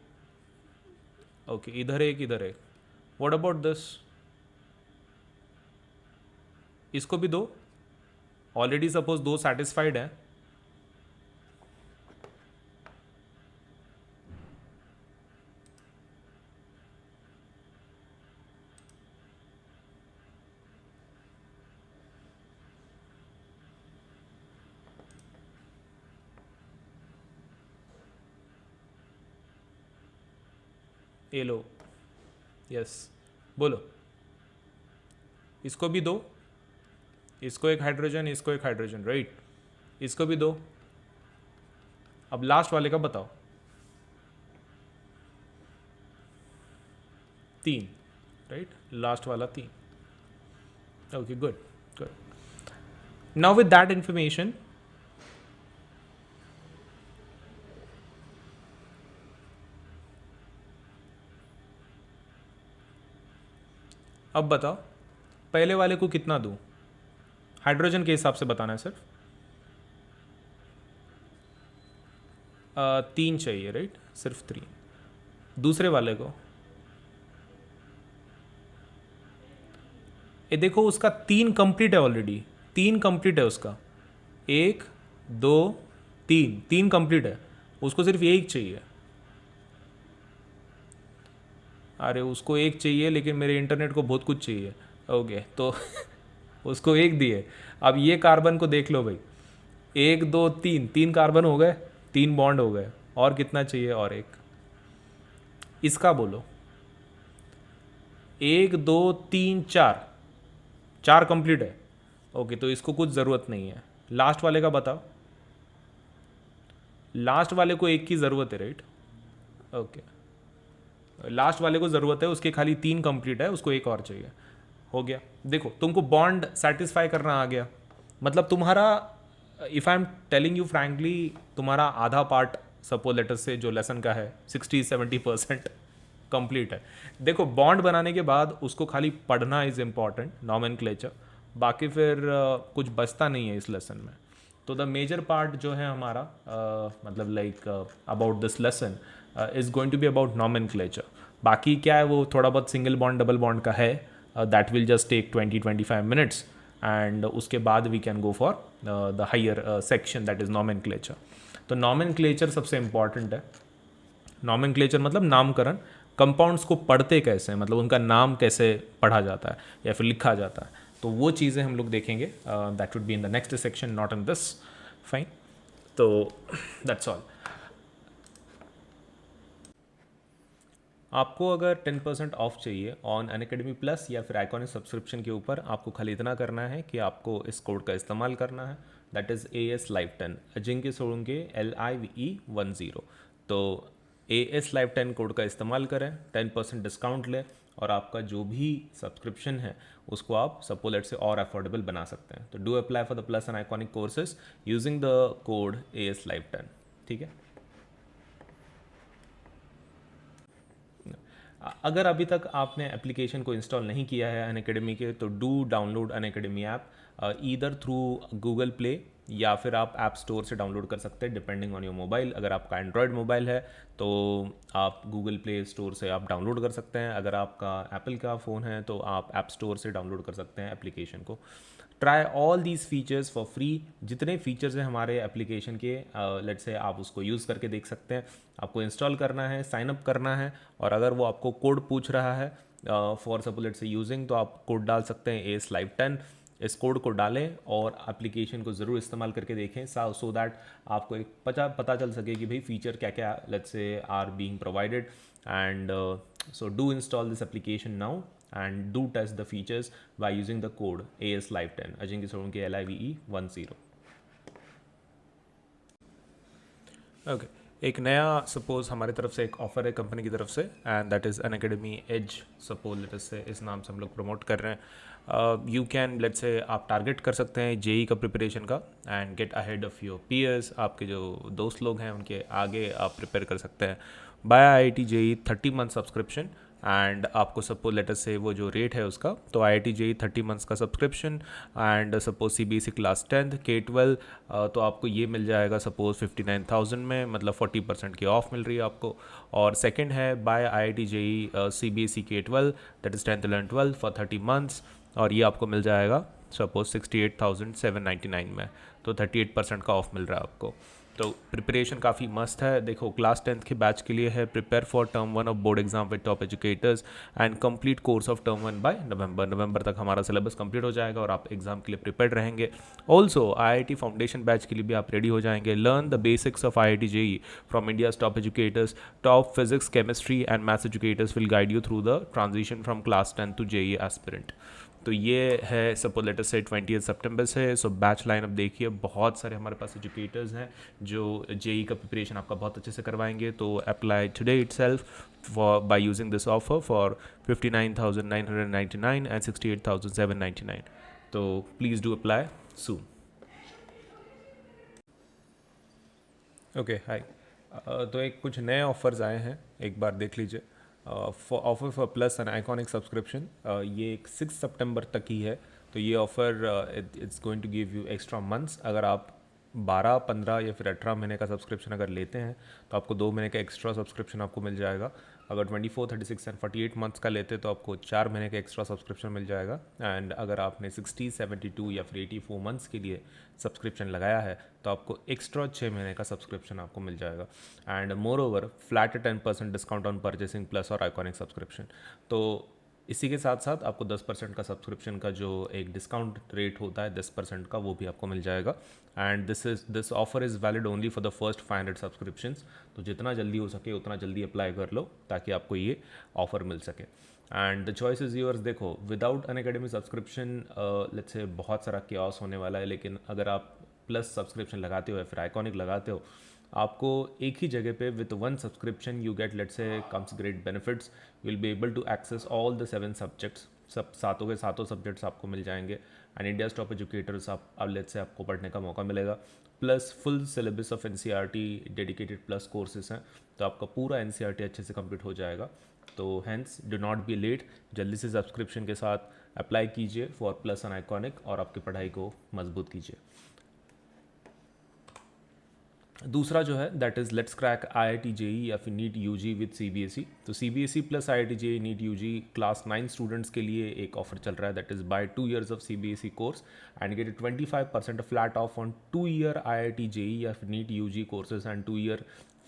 ओके, इधर एक, इधर एक। What about this? इसको भी 2, ऑलरेडी सपोज 2 सेटिस्फाइड है, ये लो, यस, बोलो। इसको भी 2, इसको एक हाइड्रोजन, इसको एक हाइड्रोजन, राइट, इसको भी 2। अब लास्ट वाले का बताओ, 3, राइट, लास्ट वाला 3। Okay, good good. Now with that information, अब बताओ पहले वाले को कितना दूं? हाइड्रोजन के हिसाब से बताना है सिर्फ। 3 चाहिए, राइट, सिर्फ 3। दूसरे वाले को, ये देखो उसका 3 कंप्लीट है ऑलरेडी, 3 कंप्लीट है उसका, 1 2 3, 3 कंप्लीट है, उसको सिर्फ 1 चाहिए। अरे उसको 1 चाहिए, लेकिन मेरे इंटरनेट को बहुत कुछ चाहिए। ओके, तो उसको 1 दिए। अब ये कार्बन को देख लो भाई, 1 2 3, 3 कार्बन हो गए, 3 बॉन्ड हो गए, और कितना चाहिए? और 1। इसका बोलो, 1 2 3 4, 4 कंप्लीट है। ओके, तो इसको कुछ ज़रूरत नहीं है। लास्ट वाले का बताओ। लास्ट वाले को 1 की ज़रूरत है, राइट। ओके, लास्ट वाले को ज़रूरत है, उसके खाली 3 कंप्लीट है, उसको 1 और चाहिए। हो गया। देखो, तुमको बॉन्ड सेटिस्फाई करना आ गया, मतलब तुम्हारा, if I am telling you frankly, तुम्हारा आधा पार्ट सपोज लेटर से जो लेसन का है 60-70% कंप्लीट है। देखो, बॉन्ड बनाने के बाद उसको खाली पढ़ना इज़ इम्पॉर्टेंट, नॉमेनक्लेचर, बाकी फिर कुछ बचता नहीं है इस लेसन में। तो द मेजर पार्ट जो है हमारा, मतलब like about this lesson is going to be about nomenclature. बाकी क्या है, वो थोड़ा बहुत सिंगल बॉन्ड डबल बॉन्ड का है, that will just take 20-25 minutes, and उसके बाद we can go for the higher section, that is nomenclature. तो नॉमेनक्लेचर सबसे इम्पॉर्टेंट है। नॉमेनक्लेचर मतलब नामकरण, कंपाउंड्स को पढ़ते कैसे हैं, मतलब उनका नाम कैसे पढ़ा जाता है या फिर लिखा जाता है, तो वो चीज़ें हम लोग देखेंगे। That would be in the next section, not in this. Fine, तो दैट्स ऑल। आपको अगर 10% ऑफ चाहिए ऑन अनअकैडमी प्लस या फिर आइकॉनिक सब्सक्रिप्शन के ऊपर, आपको खाली इतना करना है कि आपको इस कोड का इस्तेमाल करना है, that is AS Live 10, Ajinkya Solanke LIVE10। तो AS Live 10 कोड का इस्तेमाल करें, 10% डिस्काउंट लें और आपका जो भी सब्सक्रिप्शन है उसको आप सपोलेट से और अफोर्डेबल बना सकते हैं। तो do apply for the plus and iconic courses using the code AS Live 10। ठीक है। अगर अभी तक आपने एप्लीकेशन को इंस्टॉल नहीं किया है अनअकैडमी के, तो do download Unacademy app either through Google play या फिर आप ऐप स्टोर से डाउनलोड कर सकते हैं डिपेंडिंग ऑन योर मोबाइल। अगर आपका एंड्रॉयड मोबाइल है तो आप गूगल प्ले स्टोर से आप डाउनलोड कर सकते हैं, अगर आपका एप्पल का फ़ोन है तो आप ऐप स्टोर से डाउनलोड कर सकते हैं एप्लीकेशन को। Try all these features for free. जितने फीचर्स हैं हमारे एप्लीकेशन के, लेट्स से आप उसको यूज़ करके देख सकते हैं। आपको इंस्टॉल करना है, साइन अप करना है, और अगर वो आपको कोड पूछ रहा है फॉर सपोज लेट्स से यूजिंग, तो आप कोड डाल सकते हैं AS Live 10। इस कोड को डालें और एप्लीकेशन को ज़रूर इस्तेमाल करके देखें सो दैट आपको एक पता चल सके कि भाई फीचर क्या क्या let's say are being provided. And so do install this application now and do test the features by using the code AS Live 10 Ajinkya Solanki LIVE 10। Okay, एक नया सपोज हमारी तरफ से एक ऑफर है कंपनी की तरफ से, and that is Unacademy edge. Suppose let say इस नाम से हम लोग प्रमोट कर रहे हैं। यू कैन लेट से आप टारगेट कर सकते हैं जेई का प्रिपरेशन का and get ahead of your peers. आपके जो दोस्त लोग हैं उनके आगे आप प्रिपेयर कर सकते हैं buy IIT JEE 30 month subscription. And आपको सपोज लेटर से वो जो रेट है उसका, तो IIT JEE 30 मंथ्स का subscription and suppose CBSE class 10th K12, तो आपको ये मिल जाएगा सपोज 59,000 में, मतलब 40% की ऑफ मिल रही है आपको। और सेकंड है buy IIT JEE CBSE K12 that is 10th 11th 12th for 30 months, और ये आपको मिल जाएगा सपोज 68,799 में, तो 38% का ऑफ मिल रहा है आपको। तो प्रिपरेशन काफ़ी मस्त है। देखो क्लास 10th के बैच के लिए है prepare for term 1 of board exam with top educators and complete course of term 1 by November तक हमारा सिलेबस कंप्लीट हो जाएगा और आप एग्जाम के लिए प्रिपेयर रहेंगे। ऑल्सो IIT फाउंडेशन बैच के लिए भी आप रेडी हो जाएंगे। Learn the basics of IIT JEE from India's top educators. Top physics chemistry and maths educators will guide you through the transition from class 10 to JEE aspirant. तो ये है सपोज लेटर से 20 सितंबर से। सो बैच लाइन अब देखिए, बहुत सारे हमारे पास एजुकेटर्स हैं जो JEE का प्रिपरेशन आपका बहुत अच्छे से करवाएंगे। तो apply today itself for by using this offer for 59,999 and 68,799। तो please do apply soon. Okay hi, तो एक कुछ नए ऑफर्स आए हैं, एक बार देख लीजिए। Offer for plus and iconic subscription, ये 6 सितंबर तक ही है। तो ये offer it's going to give you extra months. अगर आप 12, 15 या फिर 18 महीने का सब्सक्रिप्शन अगर लेते हैं तो आपको 2 महीने का एक्स्ट्रा सब्सक्रिप्शन आपको मिल जाएगा। अगर 24, 36 एंड 48 मंथ्स का लेते तो आपको 4 महीने का एक्स्ट्रा सब्सक्रिप्शन मिल जाएगा। एंड अगर आपने 60, 72 या फिर 84 मंथ्स के लिए सब्सक्रिप्शन लगाया है तो आपको एक्स्ट्रा 6 महीने का सब्सक्रिप्शन आपको मिल जाएगा। And more over flat 10% discount on purchasing plus और आइकॉनिक सब्सक्रिप्शन। तो इसी के साथ साथ आपको 10% का सब्सक्रिप्शन का जो एक डिस्काउंट रेट होता है 10% का, वो भी आपको मिल जाएगा। And this offer is valid only for the first 500 subscriptions. तो जितना जल्दी हो सके उतना जल्दी अप्लाई कर लो ताकि आपको ये ऑफर मिल सके। And the choice is yours. देखो without Unacademy subscription let's say बहुत सारा क्योस होने वाला है, लेकिन अगर आप प्लस सब्सक्रिप्शन लगाते हो या फिर आइकॉनिक लगाते हो, आपको एक ही जगह पे with one subscription you get let's say comes great benefits. You will be able to access all the 7 subjects, सब सातों के सातों सब्जेक्ट्स आपको मिल जाएंगे। एंड इंडियाज टॉप एजुकेटर्स आप अब लेट्स से आपको पढ़ने का मौका मिलेगा। Plus full syllabus of NCERT dedicated plus courses हैं, तो आपका पूरा NCERT अच्छे से कंप्लीट हो जाएगा। तो hence do not be late, जल्दी से सब्सक्रिप्शन के साथ अप्लाई कीजिए फॉर प्लस एंड आइकॉनिक और आपकी पढ़ाई को मजबूत कीजिए। दूसरा जो है that is let's crack IIT JEE या फिर नीट UG विद CBSE। तो CBSE plus IIT JEE NEET UG class 9 students के लिए एक ऑफर चल रहा है that is buy 2 years of CBSE course and get 25% flat off on 2 year IIT JEE या फिर NEET UG courses and 2 year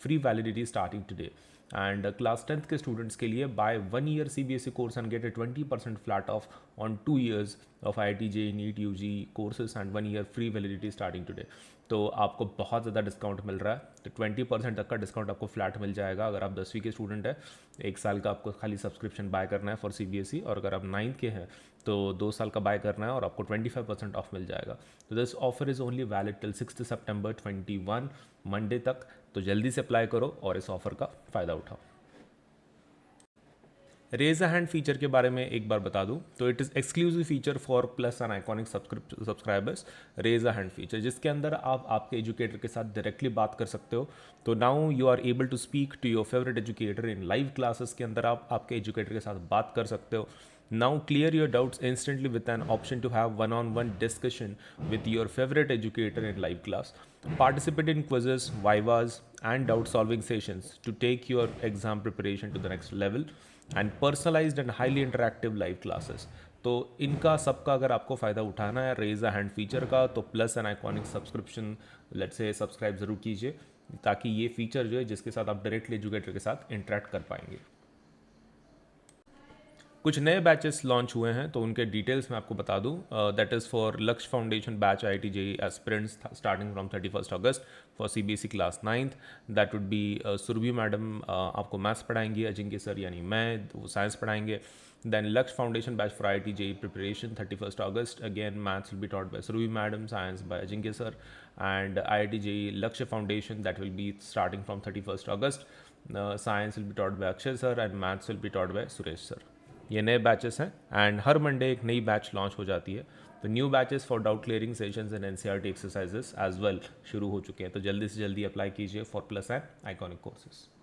free validity starting today. And class 10th के स्टूडेंट्स के लिए bye 1 year CBSE course and get 20% flat off on 2 years of IIT JEE NEET UG courses and 1 year free validity starting today. तो आपको बहुत ज़्यादा डिस्काउंट मिल रहा है। तो 20% तक का डिस्काउंट आपको फ्लैट मिल जाएगा अगर आप 10वीं के स्टूडेंट हैं। 1 साल का आपको खाली सब्सक्रिप्शन बाय करना है फॉर CBSE, और अगर आप 9th के हैं तो 2 साल का बाय करना है और आपको 25% ऑफ मिल जाएगा। तो this offer is only valid till 6 September 21 Monday तक। तो जल्दी से अप्लाई करो और इस ऑफर का फ़ायदा उठाओ। रेज अ हैंड फीचर के बारे में एक बार बता दूं तो it is exclusive feature for plus and iconic subscribers. Raise a hand feature जिसके अंदर आप आपके एजुकेटर के साथ डायरेक्टली बात कर सकते हो। तो now you are able to speak to your favourite educator in live classes के अंदर आप आपके एजुकेटर के साथ बात कर सकते हो। Now clear your doubts instantly with an option to have one-on-one discussion with your favorite educator in live class. Participate in quizzes, vivas, and doubt-solving sessions to take your exam preparation to the next level. And personalized and highly interactive live classes. तो इनका सबका अगर आपको फ़ायदा उठाना है रेज अ हैंड फीचर का, तो plus and iconic subscription let's से सब्सक्राइब ज़रूर कीजिए, ताकि ये फीचर जो है जिसके साथ आप डायरेक्टली एजुकेटर के साथ इंटरेक्ट कर पाएंगे। कुछ नए बैचेस लॉन्च हुए हैं तो उनके डिटेल्स मैं आपको बता दूं। That is for Lakshya foundation batch IIT JEE aspirants starting from 31 अगस्त for CBSE class 9th। That would be Surabhi madam आपको मैथ्स पढ़ाएंगी, अजिंक्य सर यानी मैं वो साइंस पढ़ाएंगे। Then Laksh Foundation batch for IIT JEE preparation 31st August. Again, maths will be taught by Surabhi Madam, science by Ajinkya Sir, and IIT JEE Lakshya Foundation that will be starting from 31st August. Science will be taught by Akshay Sir and maths will be taught by Suresh Sir. ये नए बैचेस हैं एंड हर मंडे एक नई बैच लॉन्च हो जाती है। तो new batches for doubt clearing sessions and NCERT exercises as well शुरू हो चुके हैं। तो जल्दी से जल्दी अप्लाई कीजिए for plus and iconic courses.